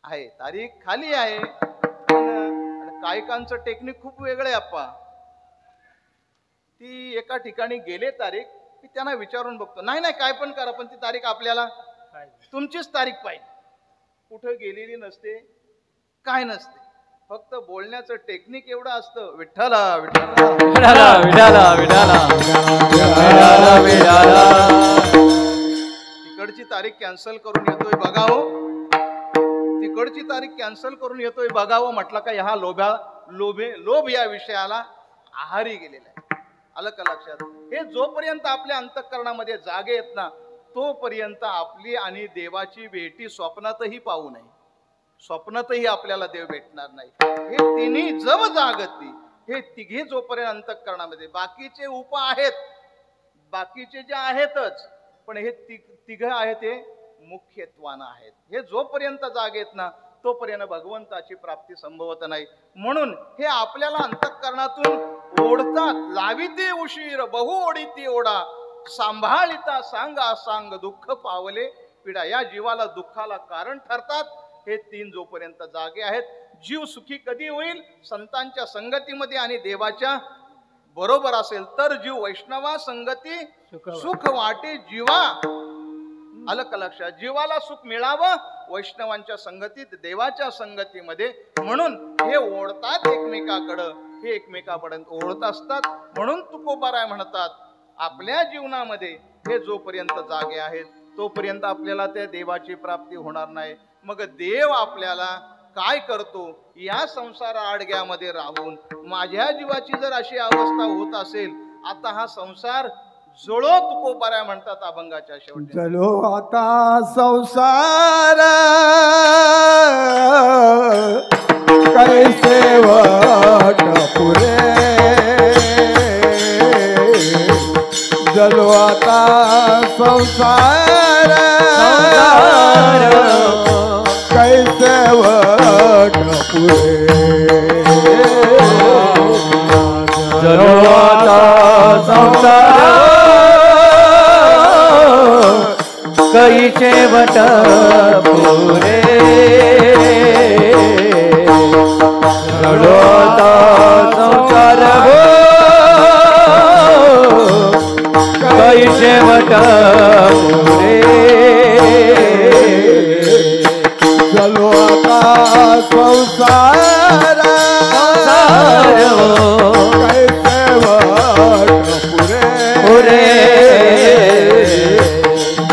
आहे तारीख खाली आहे. कायकांचं टेक्निक खूप वेगळं आहे अप्पा. ती एका ठिकाणी गेले तारीख, मी त्यांना विचारून बघतो, नाही नाही काय पण करा पण ती तारीख आपल्याला तुमचीच तारीख पाहिजे. कुठं गेलेली नसते, काय नसते, फक्त बोलण्याचं टेक्निक एवढं असतं, विठ्ठला विठ्ठला विठाला विठाला विठाला विठाला विठाला. तिकडची तारीख कॅन्सल करून येतोय बघावं, तिकडची तारीख कॅन्सल करून येतोय बघावं. म्हटलं का ह्या लोभ या विषयाला आहारी गेलेला आहे. आलं का लक्षात? हे जोपर्यंत आपल्या अंतःकरणामध्ये जागे येत ना, तोपर्यंत आपली आणि देवाची भेटी स्वप्नातही पाहू नये, स्वप्नातही आपल्याला देव भेटणार नाही. हे तिन्ही जव जागती, हे तिघे जोपर्यंत अंतःकरणामध्ये, बाकीचे उप आहेत, बाकीचे जे आहेतच, पण हे तिघ आहेत ते मुख्यत्वानं आहेत. हे जोपर्यंत जागेत ना तोपर्यंत भगवंताची प्राप्ती संभवत नाही. म्हणून हे आपल्याला अंतःकरणातून ओढतात. लाविते उशीर बहु ओढीती ओढा, सांभाळिता सांगा सांग दुःख पावले पिढा. या जीवाला दुःखाला कारण ठरतात हे तीन जोपर्यंत जागे आहेत. जीव सुखी कधी होईल? संतांच्या संगतीमध्ये आणि देवाच्या बरोबर असेल तर जीव वैष्णवा संगती सुख वाटे जीवा. आलं का लक्षात? जीवाला सुख मिळावं वैष्णवांच्या संगतीत, देवाच्या संगतीमध्ये. म्हणून हे ओढतात एकमेकाकडं, हे एकमेकापर्यंत ओढत असतात. म्हणून तुकोबाराय म्हणतात आपल्या जीवनामध्ये हे जोपर्यंत जागे आहेत तोपर्यंत आपल्याला त्या देवाची प्राप्ती होणार नाही. मग देव आपल्याला काय करतो? या संसार आडग्यामध्ये राहून माझ्या जीवाची जर अशी अवस्था होत असेल, आता हा संसार जळो तुकोबाराय म्हणतात अभंगाच्या शेवटी. चलो आता संसार कैसे वाट पुरे, चलो आता संसार कैसे वाट पुरे, चलो आता संसार कैसे वट पुरे, चलो आता संसार कैसे वट पुरे, चलो आता संसार कैसे वाट पुरे,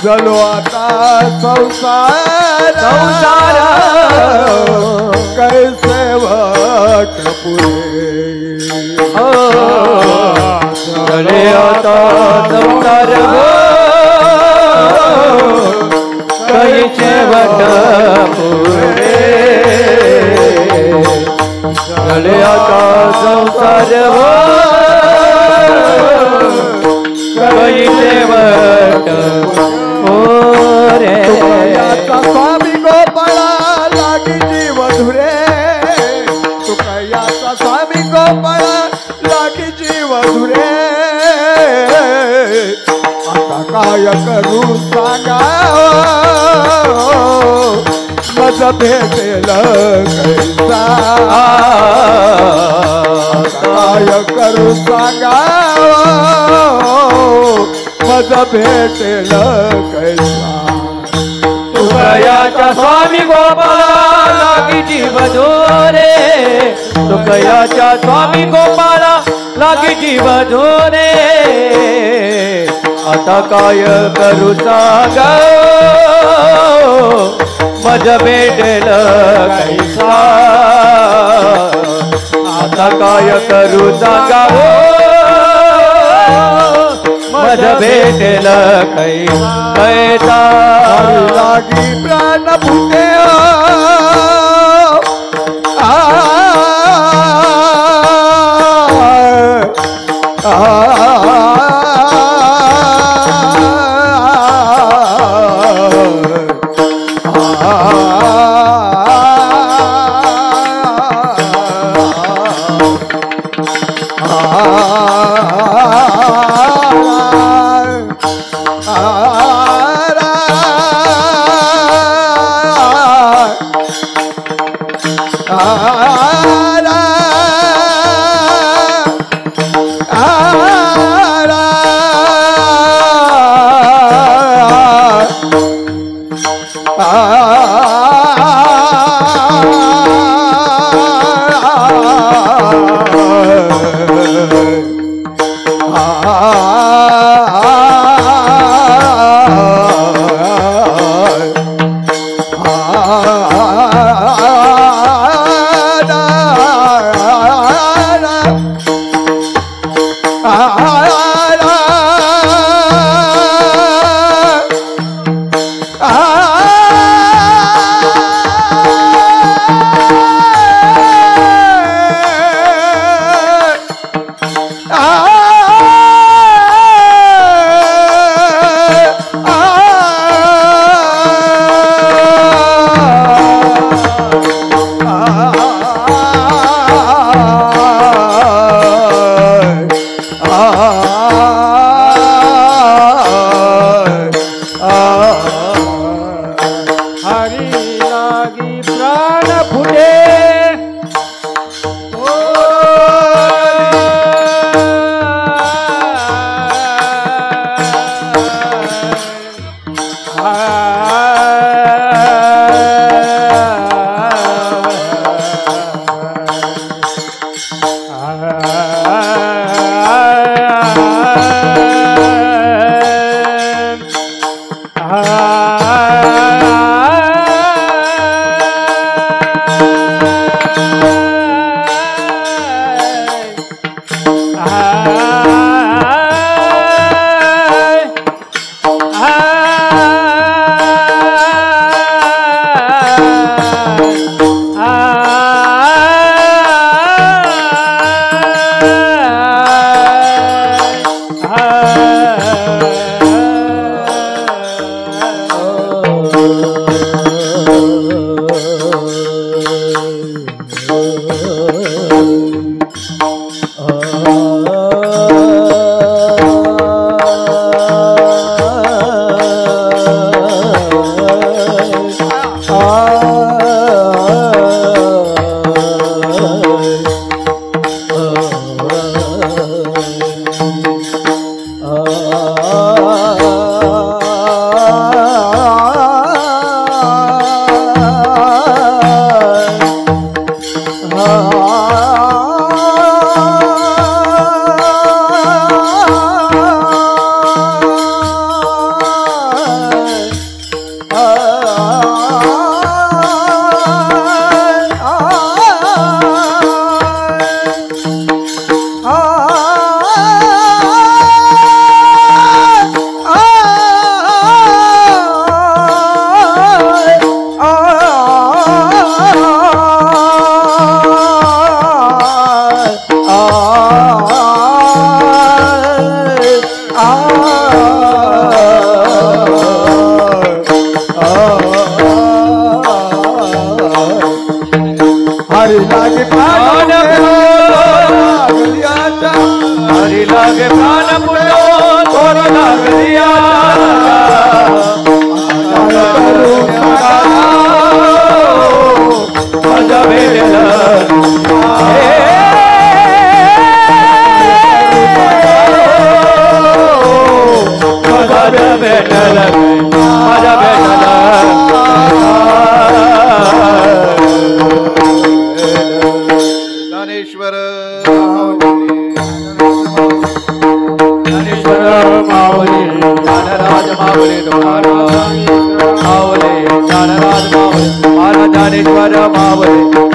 चलो आता संसार कैसे वाट पुरे, चले आता संसार कैसे वट पुरे, चले आता संसार कैसे वट पुरे. तुकयाचा स्वामी गोपाळा लागी जीव धुरे, तुकयाचा स्वामी गोपाळा लागी जीव धुरे, आता काय करू सांगा मज भेटेल कैसा, काय करू सांगा मज भेटेल कैसा. तुकयाचा स्वामी गोपाळा लागी जीव धुरे, तुकयाचा स्वामी गोपाळा लागी जीव धुरे, आता काय करू सांग मज भेटेल कैसा, आता काय करू सांग मज भेटेल कैसा लागी प्राण फुटे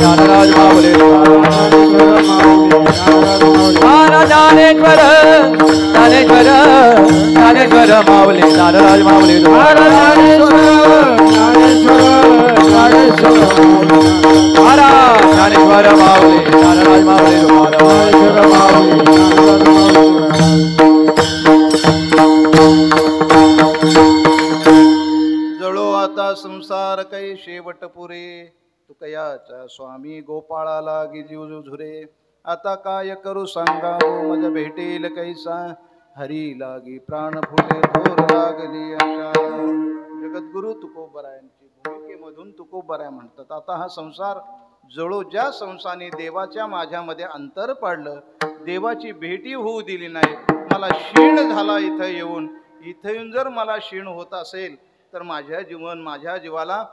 ज्ञानराज मावले ज्ञानेश्वर ज्ञानेश्वर ज्ञानेश्वर माऊली ज्ञानराज माऊली ज्ञानेश्वर माऊली ज्ञानराज माऊली जळो आता संसार काही शेवट पुरे तुकयाचा स्वामी गोपाळाला गी जीव झुरे आता काय करू सांगा मज भेटेल कैसा हरी लागी प्राण फुटे थोर लागली आशा जगद्गुरु तुकोबरायांची भूमिकेमधून तुकोबराय म्हणतात आता हा संसार जळो ज्या संसाराने देवाच्या माझ्यामध्ये अंतर पाडलं देवाची भेटी होऊ दिली नाही मला क्षीण झाला इथं येऊन जर मला क्षीण होत असेल तर माझ्या जीवाला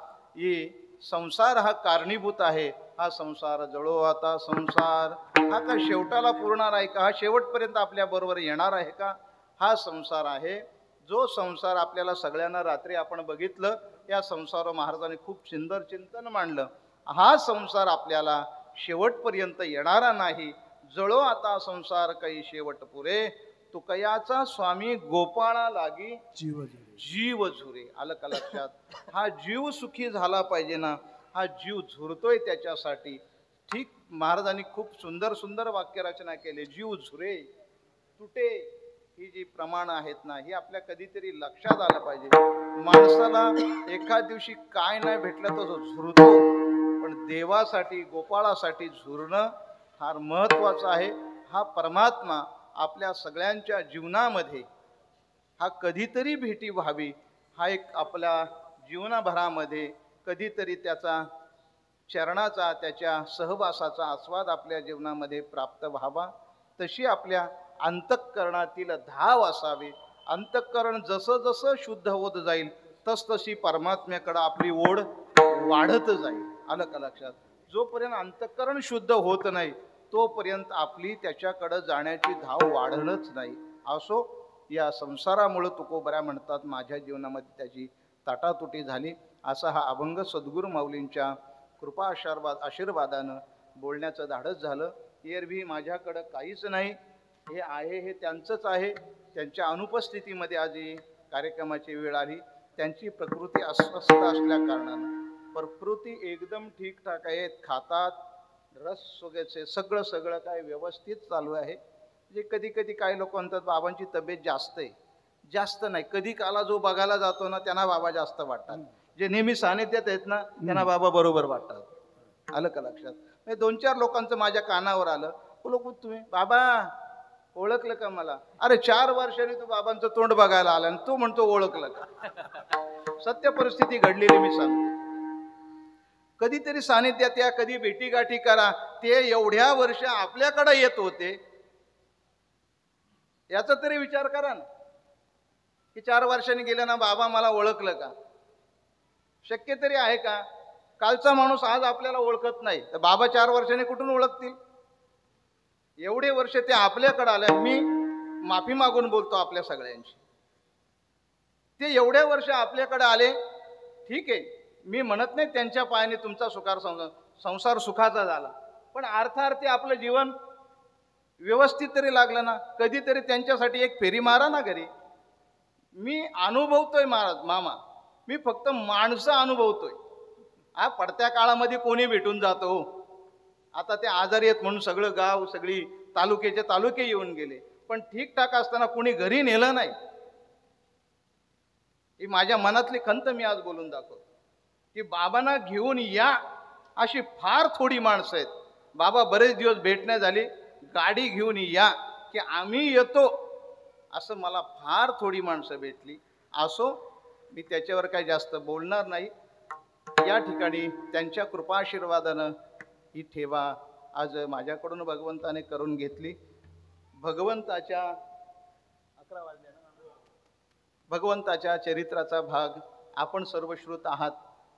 संसार हा कारणीभूत आहे हा संसार जळो आता संसार हा का शेवटाला पुरणार आहे का हा शेवटपर्यंत आपल्या बरोबर येणार आहे का हा संसार आहे जो संसार आपल्याला सगळ्यांना रात्री आपण बघितलं या संसारावर महाराजांनी खूप सुंदर चिंतन मांडलं हा संसार आपल्याला शेवटपर्यंत येणारा नाही जळो आता संसार काही शेवट पुरे तुकयाचा स्वामी गोपाळा लागी जीव झुरे आलं का लक्षात हा जीव सुखी झाला पाहिजे ना हा जीव झुरतोय त्याच्यासाठी ठीक महाराजांनी खूप सुंदर सुंदर वाक्यरचना केली जीव झुरे तुटे ही जी प्रमाण आहेत ना ही आपल्या कधीतरी लक्षात आलं पाहिजे माणसाला एका दिवशी काय नाही भेटलं तर झुरतो पण देवासाठी गोपाळासाठी झुरणं फार महत्वाचं आहे हा परमात्मा आपल्या सगळ्यांच्या जीवनामध्ये हा कधीतरी भेटी व्हावी हा एक आपल्या जीवनाभरामध्ये कधीतरी त्याचा चरणाचा त्याच्या सहवासाचा आस्वाद आपल्या जीवनामध्ये प्राप्त व्हावा तशी आपल्या अंतःकरणातील धाव असावी अंतःकरण जसं जसं शुद्ध होत जाईल तसतशी परमात्म्याकडे आपली ओढ वाढत जाईल आलं का लक्षात जोपर्यंत अंतःकरण शुद्ध होत नाही तोपर्यंत आपली त्याच्याकडे जाण्याची धाव वाढणंच नाही असो या संसारामुळे तुकोबऱ्या म्हणतात माझ्या जीवनामध्ये त्याची ताटातुटी झाली असा हा अभंग सद्गुरू माऊलींच्या कृपा आशीर्वादानं बोलण्याचं धाडस झालं एरवी माझ्याकडं काहीच नाही हे आहे हे त्यांचंच आहे त्यांच्या अनुपस्थितीमध्ये आज ही कार्यक्रमाची वेळ आली त्यांची प्रकृती अस्वस्थ असल्या कारणानं प्रकृती एकदम ठीकठाक आहे खातात रस वगैरे सगळं काय व्यवस्थित चालू आहे जे कधी कधी काही लोक म्हणतात बाबांची तब्येत जास्त आहे जास्त नाही कधी काला जो बघायला जातो ना त्यांना बाबा जास्त वाटतात जे नेहमी सानिध्यात आहेत ना त्यांना बाबा बरोबर वाटतात आलं का लक्षात 2-4 लोकांचं माझ्या कानावर आलं लोक तुम्ही बाबा ओळखलं का मला अरे 4 वर्षांनी तू बाबांचं तोंड बघायला आला आणि तू म्हणतो ओळखलं का सत्य परिस्थिती घडलेली मी सांगतो कधीतरी सानिध्यात या कधी भेटीगाठी करा ते एवढ्या वर्ष आपल्याकडे येत होते याचा तरी विचार करा ना की 4 वर्षांनी गेल्या ना बाबा मला ओळखलं का शक्य तरी आहे का कालचा माणूस आज आपल्याला ओळखत नाही तर बाबा 4 वर्षांनी कुठून ओळखतील एवढे वर्ष ते आपल्याकडे आले मी माफी मागून बोलतो आपल्या सगळ्यांची ते एवढ्या वर्ष आपल्याकडे आले ठीक आहे मी म्हणत नाही त्यांच्या पायाने तुमचा संसार सुखाचा झाला पण अर्थार्थी आपलं जीवन व्यवस्थित तरी लागलं ना कधीतरी त्यांच्यासाठी एक फेरी मारा ना घरी मी अनुभवतोय महाराज मामा मी फक्त माणसं अनुभवतोय हा पडत्या काळामध्ये कोणी भेटून जातो आता ते आजारी आहेत म्हणून सगळं गाव सगळी तालुक्याचे तालुके येऊन गेले पण ठीकठाक असताना कोणी घरी नेलं नाही ही माझ्या मनातली खंत मी आज बोलून दाखवतो की बाबांना घेऊन या अशी फार थोडी माणसं आहेत बाबा बरेच दिवस भेट नाही झाली गाडी घेऊन या की आम्ही येतो असं मला फार थोडी माणसं भेटली असो मी त्याच्यावर काही जास्त बोलणार नाही या ठिकाणी त्यांच्या कृपाशीर्वादानं ही ठेवा आज माझ्याकडून भगवंताने करून घेतली भगवंताच्या 11 वाजले भगवंताच्या चरित्राचा भाग आपण सर्व श्रुत आहात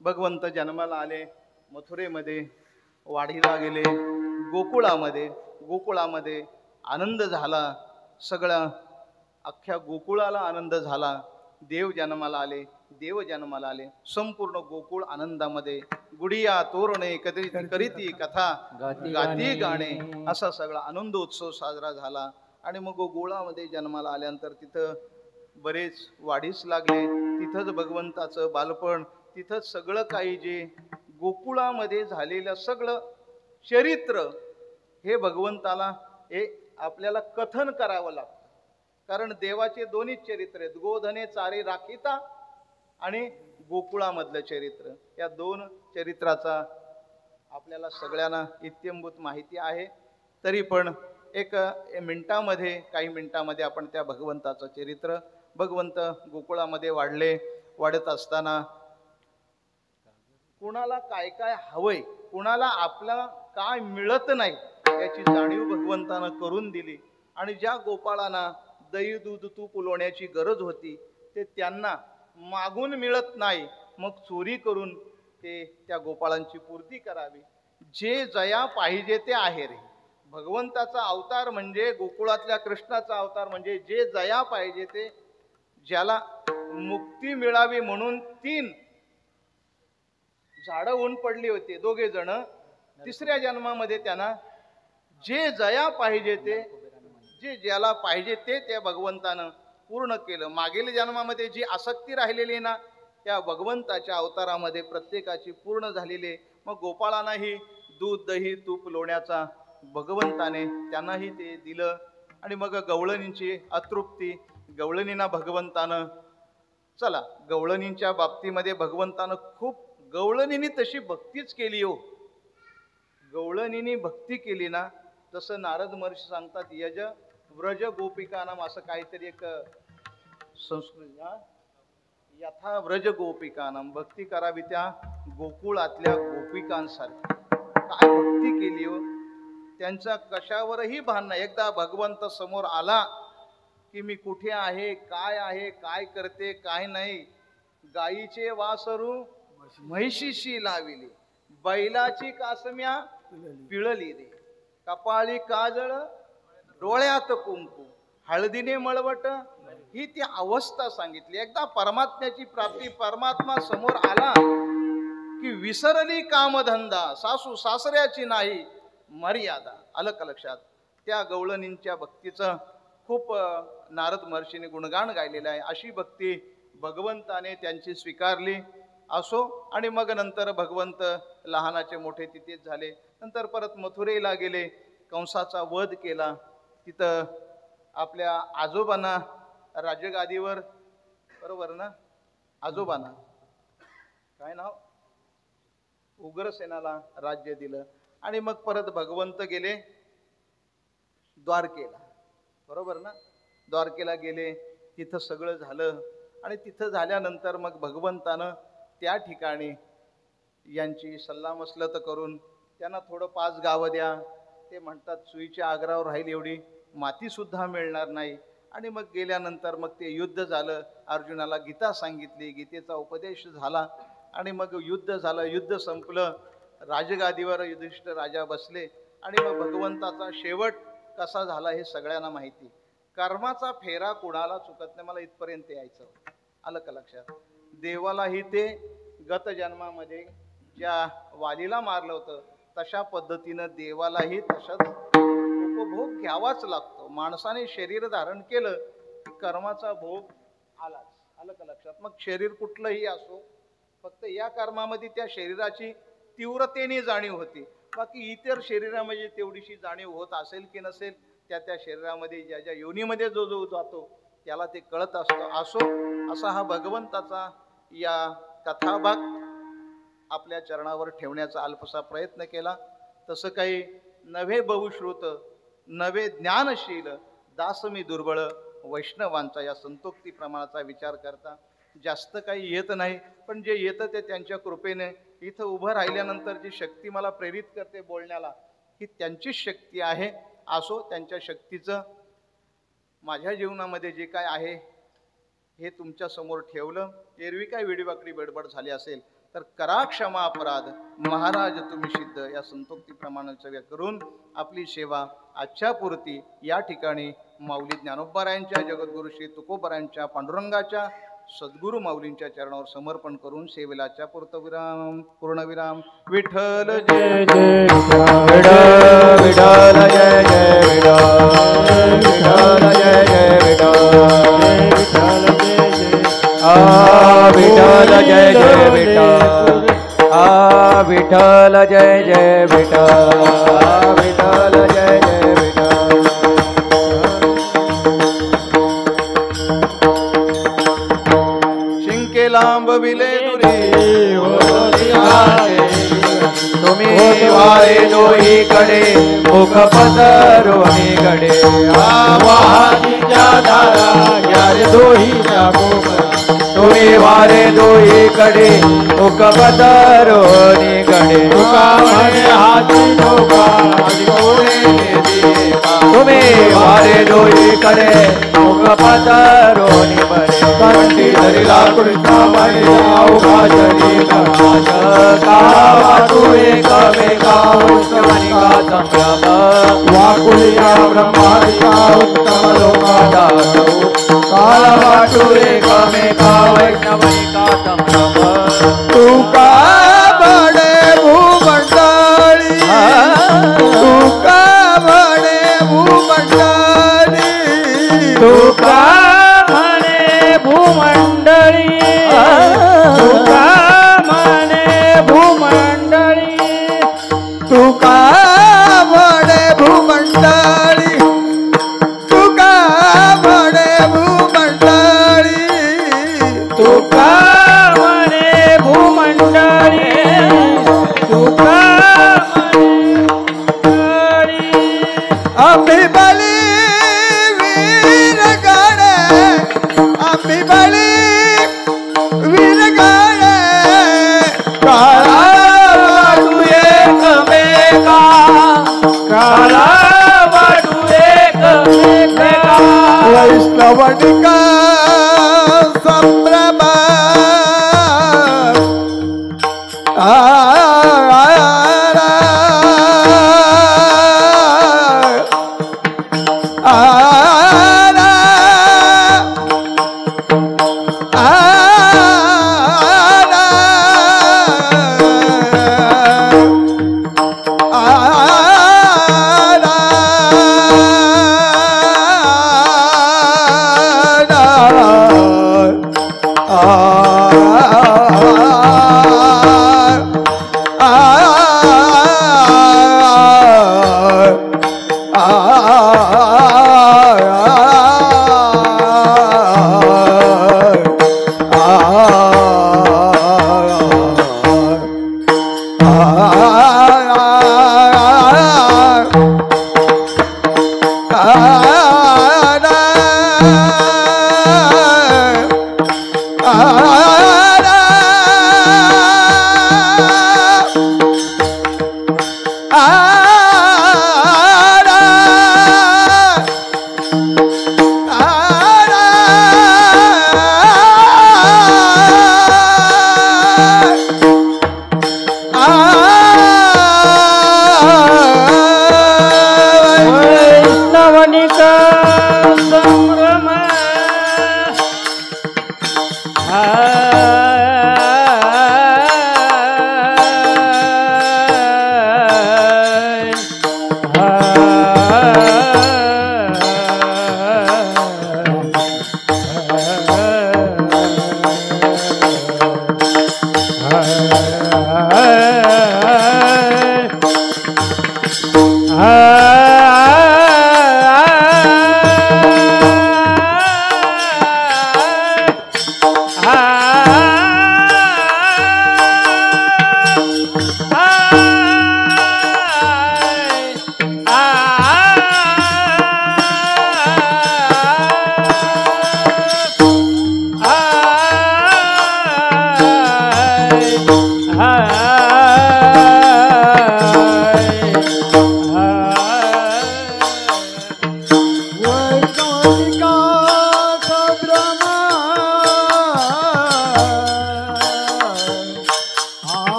भगवंत जन्माला आले मथुरेमध्ये वाढीला गेले गोकुळामध्ये आनंद झाला सगळा अख्ख्या गोकुळाला आनंद झाला देव जन्माला आले, देव जन्माला आले. संपूर्ण गोकुळ आनंदामध्ये गुडिया तोरणे करीती कथा गाती गाणे असा सगळा आनंद उत्सव साजरा झाला. आणि मग गोकुळामध्ये जन्माला आल्यानंतर तिथं बरेच वाढीस लागले. तिथंच भगवंताचं बालपण, तिथंच सगळं काही जे गोकुळामध्ये झालेलं सगळं चरित्र हे भगवंताला हे आपल्याला कथन करावं लागतं. कारण देवाचे दोन्ही चरित्र आहेत, गोधने चारी राखिता आणि गोकुळामधलं चरित्र. या दोन चरित्राचा आपल्याला सगळ्यांना इत्यंभूत माहिती आहे. तरी पण एक मिनिटामध्ये काही मिनिटामध्ये आपण त्या भगवंताचं चरित्र, भगवंत गोकुळामध्ये वाढत असताना कुणाला काय काय हवंय, कुणाला आपल्याला काय मिळत नाही याची जाणीव भगवंतानं करून दिली. आणि ज्या गोपाळांना दही दूध तूप उलवण्याची गरज होती ते त्यांना मागून मिळत नाही, मग चोरी करून ते त्या गोपाळांची पूर्ती करावी. जे जया पाहिजे ते आहे रे. भगवंताचा अवतार म्हणजे, गोकुळातल्या कृष्णाचा अवतार म्हणजे जे जया पाहिजे ते, ज्याला मुक्ती मिळावी म्हणून 3 झाडं ऊन पडली होती, दोघे जण. तिसऱ्या जन्मामध्ये त्यांना जे जया पाहिजे ते, जे ज्याला पाहिजे ते त्या भगवंतानं पूर्ण केलं. मागील जन्मामध्ये जी आसक्ती राहिलेली ना, त्या भगवंताच्या अवतारामध्ये प्रत्येकाची पूर्ण झालेली. मग गोपाळांनाही दूध दही तूप लोण्याचा भगवंताने त्यांनाही ते दिलं. आणि मग गवळणींची अतृप्ती, गवळणींना भगवंतानं, चला गवळणींच्या बाबतीमध्ये भगवंतानं खूप, गवळणींनी तशी भक्तीच केली हो. गवळणींनी भक्ती केली ना, जसं नारद महर्षी सांगतात, यज व्रज गोपिका नाम, असं काहीतरी एक संस्कृत, यथा व्रज गोपिका नाम, भक्ती करावी त्या गोकुळातल्या गोपिकांसारखी. काय भक्ती केली हो. त्यांचा कशावरही भान नाही. एकदा भगवंत समोर आला की मी कुठे आहे, काय करते, काय नाही. गायीचे वासरू म्हैशीशी लाविली, बैलाची कासम्या पिळली रे, कपाळी काजळ डोळ्यात कुंकू, हळदीने मळवट, ही ती अवस्था सांगितली. एकदा परमात्म्याची प्राप्ती, परमात्मा समोर आला की विसरली कामधंदा, सासू सासऱ्याची नाही मर्यादा. आलं का लक्षात. त्या गवळणींच्या भक्तीचं खूप नारद महर्षीने गुणगान गायलेलं आहे. अशी भक्ती भगवंताने त्यांची स्वीकारली असो. आणि मग नंतर भगवंत लहानाचे मोठे तिथेच झाले. नंतर परत मथुरेला गेले, कंसाचा वध केला. तिथं आपल्या आजोबांना राजगादीवर, बरोबर ना, आजोबांना काय नाव, उग्रसेनाला राज्य दिलं. आणि मग परत भगवंत गेले द्वारकेला, बरोबर ना, द्वारकेला गेले. तिथं सगळं झालं. आणि तिथं झाल्यानंतर मग भगवंतानं त्या ठिकाणी यांची सल्लामसलत करून त्यांना थोडं 5 गावं द्या. ते म्हणतात सुईच्या आग्रावर राहील एवढी माती सुद्धा मिळणार नाही. आणि मग गेल्यानंतर मग ते युद्ध झालं. अर्जुनाला गीता सांगितली, गीतेचा उपदेश झाला. आणि मग युद्ध झालं, युद्ध संपलं. राजगादीवर युधिष्ठिर राजा बसले. आणि मग भगवंताचा शेवट कसा झाला हे सगळ्यांना माहिती. कर्माचा फेरा कुणाला चुकत नाही. मला इथपर्यंत यायचं, आलं का लक्षात. देवालाही ते गत जन्मामध्ये ज्या वालीला मारलं होतं तशा पद्धतीनं देवालाही तशाच उपभोग घ्यावाच लागतो. माणसाने शरीर धारण केलं की कर्माचा भोग आलाच, आलं का लक्षात. मग शरीर कुठलंही असो, फक्त या कर्मामध्ये त्या शरीराची तीव्रतेने जाणीव होती. बाकी इतर शरीरामध्ये तेवढीशी जाणीव होत असेल की नसेल, त्या शरीरामध्ये ज्या ज्या योनीमध्ये जो जो जातो त्याला ते कळत असतं. असो, असा हा भगवंताचा या कथाभाग आपल्या चरणावर ठेवण्याचा अल्पसा प्रयत्न केला. तसं काही नव्हे बहुश्रुत, नवे ज्ञानशील, दास मी दुर्बळ वैष्णवांचा या संतोक्ती प्रमाणाचा विचार करता. जास्त काही येत नाही, पण जे येतं ते त्यांच्या कृपेने. इथं उभं राहिल्यानंतर जी शक्ती मला प्रेरित करते बोलण्याला, ही त्यांचीच शक्ती आहे. असो, त्यांच्या शक्तीचं माझ्या जीवनामध्ये जे काय आहे हे तुमच्या समोर ठेवलं. एरवी काय वेडीवाकडी बडबड झाली असेल तर करा क्षमा अपराध, महाराज तुम्ही सिद्ध, या संतोक्ती प्रमाणाचं करून आपली सेवा आजच्या पुरती या ठिकाणी माऊली ज्ञानोबारायांच्या, जगद्गुरु श्री तुकोबारायांच्या, पांडुरंगाच्या सद्गुरु माऊलींच्या चरणावर समर्पण करून सेवेलाच्या पूर्णविराम. विठ्ठल जय जय विठ्ठल विठ्ठल जय जय विठ्ठल विठ्ठल जय जय विठ्ठल विठ्ठल जय जय विठ्ठल विठ्ठल जय जय विठ्ठल विठ्ठल जय जय विठ्ठल. शिंके लांब विले दुरी तुम्ही वारे दोहीकडे मुख पसरवणीकडे वाहतीच्या धारा घ्या रे दोहीच्या कोपरा. तुम्ही वारे दोहीकडे मुख पसरवणीकडे तुका म्हणे हाती डोका कोणे दिए का. तुम्ही वारे दोहीकडे मुख पसरवणी बरे कंठी धरिला कृष्णा म्हणे अवघा शरीर का वाटू एकमेका वैष्णवनिका संभ्रम वाकुलिया ब्रह्मादिका उत्तम लोकादा काल वाटू एकमेका वैष्णवनिका संभ्रम. तुका बडे भूमंडळी तुका बडे भूमंडळी तुका म्हणे भूमंडळी तुका म्हणे भूमंडळी तुका बडे भूमंडळी तुका बडे भूमंडळी तुका म्हणे भूमंडळी तुका म्हणे आम्ही बली वीर गाडे आम्ही बली वीर गाडे काळा वाटू एकमेका काला वाटू एकमेका वैष्णवनिका संभ्रम आ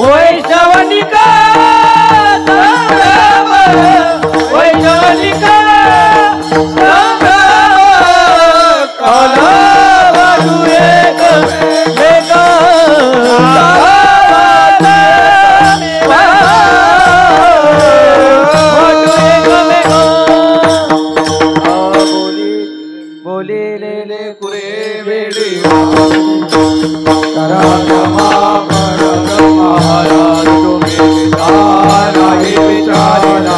वैष्णवनिका संभ्रम वैष्णवनिका संभ्रम काला वाडू एक महाराज तुम्ही नाही विचारिला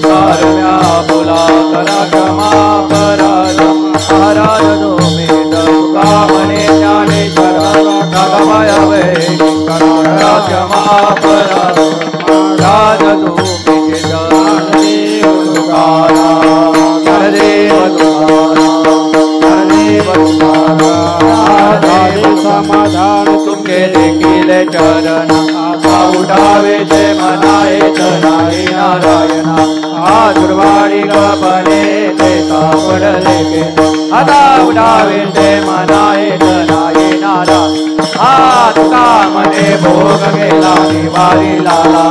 कारम्या बोला करा क्षमा पराध महाराज तुम्ही तुका म्हणे ज्ञानेश्वर नागमाया वै करा क्षमा पराध महाराज तुम्ही देव तुकाराम देव समाधान तुमके देखील चरण उठावे जय मनाए चराई नारायणा दुर्वाणी गपने ते सापडले के आता उठावे जय मनाए चराई नारायण तुका मने भोग गेला दिवाळी लाला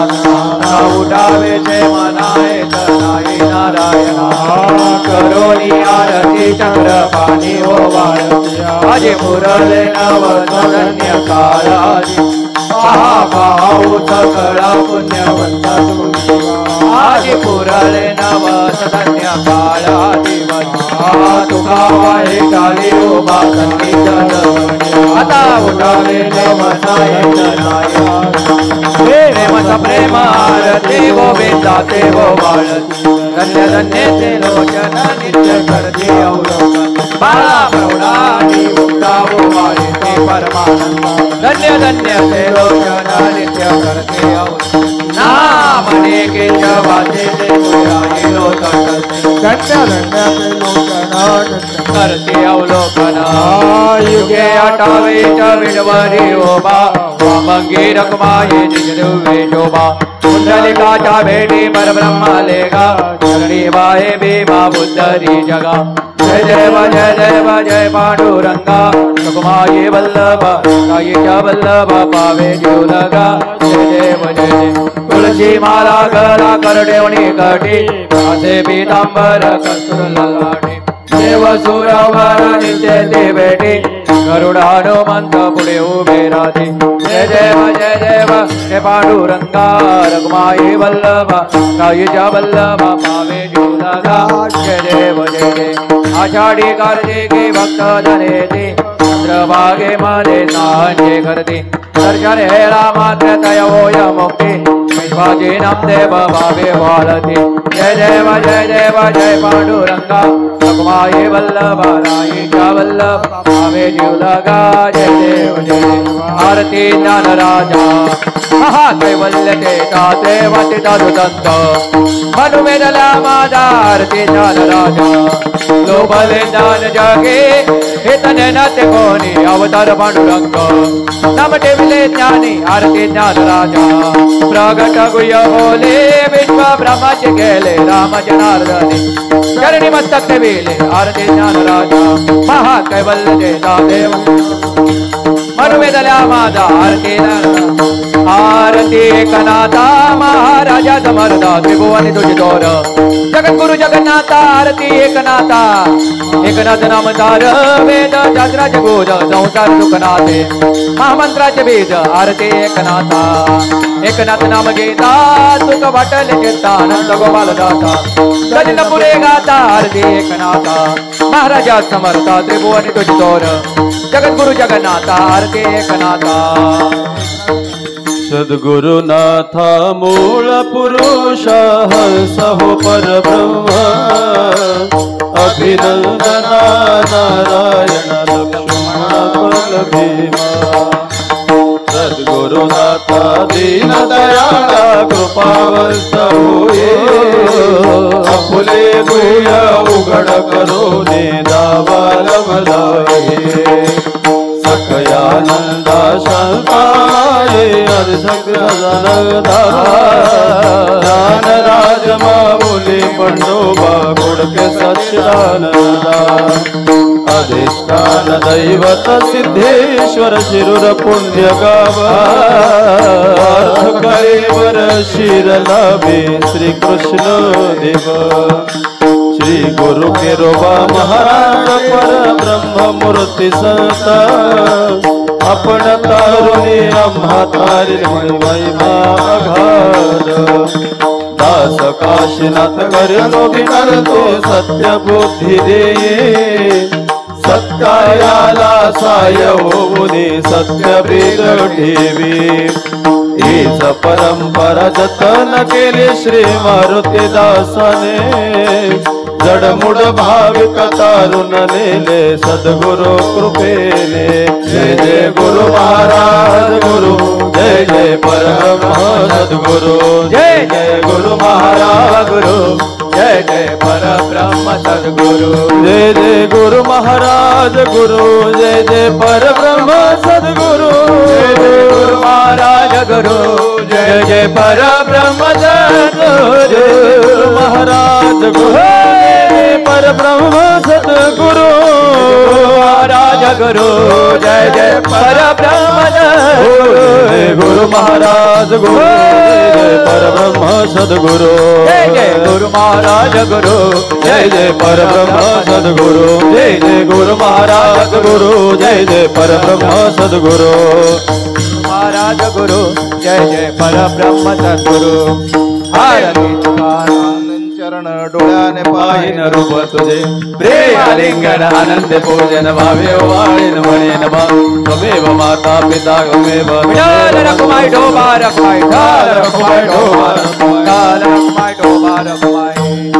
उठावे जय मनाए चराई नारायणा करोनी आरती चक्र पाणी ओवाळती आजे पुरले नव धन्य काळाजी महाभाऊ सकळा पुण्यवंत तुम्ही आजे पुरले नव धन्य काळाजी तुका वाहे काली उभा संगीत आता उठावे नव प्रेमचा प्रेम आरती गोविंदा ते गोवाळती धन्य धन्य ते लोचन नित्य करते अवलोकन बाळा प्रौढानी मुक्ता ओवाळे ते परमानंद धन्य धन्य ते लोचन नित्य करते अवलोकन नाम अनेके वाचे ते पुराई लोचन धन्य धन्य ते लोचन करते अवलोकन युगे अटावे च विडवरी ओबा वामंगी रकमाये निजदिव्ये शोभा कुंडलिकाच्या भेटी परब्रह्म लेगा चरणी वाहे भीमा बुद्धरी जगा जय देव जय देव जय पांडुरंगा रकमाये वल्लभ कायेच्या वल्लभ पावे जीव लगा जय देव जय देव तुळशी माला गळा करडेवणी कटी हाते पीतांबर कस्तुर ललाटी देव सुरवर नित्य ते भेटी गरुड हनुमंत पुढे उभे राहते जय देव जय पांडुरंगा रघुमाई वल्लभ कायेच्या वल्लभ पावे जीव लगा जय देव आषाढी कार्तिकी भक्त धनेती चंद्रभागे मध्ये नांजे करते दर्शन हेला मात्र तयोय मुक्ती विश्वाजी नामदेव भावे वाळते जय देव जय पांडुरंगा रघुमाई वल्लभ राईच्या वल्लभ भावे जीव लगा जय देव आरती ज्ञान राजा महाकैवल्य ते ताते वाचे दादुदंत मनुमेदला माझा आरती ज्ञान राजा लोभले ज्ञान जगे हे तने नाते कोणी अवतार पांडुरंग नाम ठेविले ज्ञानी आरती ज्ञान राजा प्रगट गुह्य बोले विश्व ब्रह्माचे केले राम जनार्दने चरणी मस्तक ठेविले आरती ज्ञान राजा महाकैवल्य देता देव मनुमेदल्या माझा आरती आरती एकनाथा महाराजा समर्था त्रिभुवनी तुझे दोर जगद्गुरु जगन्नाथा आरती एकनाथा एकनाथ नामधार वेद शास्त्राचे बोध संसार सुखनाथे महामंत्राचे बीज आरती एकनाथा एकनाथ नाम गीता सुख वाटले चित्ता आनंद गोपाल दाता गदिन पुरे गाता आरती एकनाथा महाराजा समर्था त्रिभुवनी तुझे दोर जगद्गुरु जगन्नाथा आरती एकनाथा सद्गुरुनाथा मूळ पुरुष हंसहो परब्रह्म अभिनंदना नारायण लक्ष्मण भीमा सद्गुरुनाथा दीन दयाळा कृपावंत होये फुले गुह्य उघड करोने दावालम लाये सकयानंदा शंकाये अर्धग्रजनदा दान राज मामुली पंडोबा गुडके सच्चिदानंदा अधिष्ठान दैवत सिद्धेश्वर शिरूर पुण्य गावा करेवर शिरलावे श्री कृष्ण देव श्री गुरु केरोबा महाराज पर ब्रह्म मूर्ती संत आपण तारुणी आम्हा तारी महिमा अघाड दास काशीनाथ करतो विकारतो सत्य बुद्धी दे सत्कार्याला साय होऊने सत्य वेद ठेवी हीच परंपरा जतन केली श्री मारुती दासाने जडमुड भाविक तारुण नेले सद्गुरु कृपेने जय जय गुरु महाराज गुरु जय जय परब्रह्म सद्गुरु जय जय गुरु महाराज गुरु जय जय परब्रह्म सद्गुरु जय जय गुरु महाराज गुरु जय जय परब्रह्म सद्गुरु जय जय गुरु महाराज गुरु जय जय परब्रह्म सद्गुरु जय गुरु महाराज गुरु परब्रह्म सद्गुरु महाराज गुरु जय जय परब्रह्म गुरु महाराज गुरु जय परब्रह्म सद्गुरु जय जय गुरु महाराज गुरु जय जय परब्रह्म सद्गुरु जय जय गुरु महाराज गुरु जय जय परब्रह्म सद्गुरु महाराज गुरु जय जय परब्रह्म सद्गुरु चरण डोळ्याने पाहिन रूप तुझे प्रेम लिंगन आनंद पूजन भावे वाळीन म्हणे नमा त्वमेव माता पिता त्वमेव रखुमाई ढोबा रखुमाई रखुमाई ढोबा रखुमाई ढोबा रखुमाई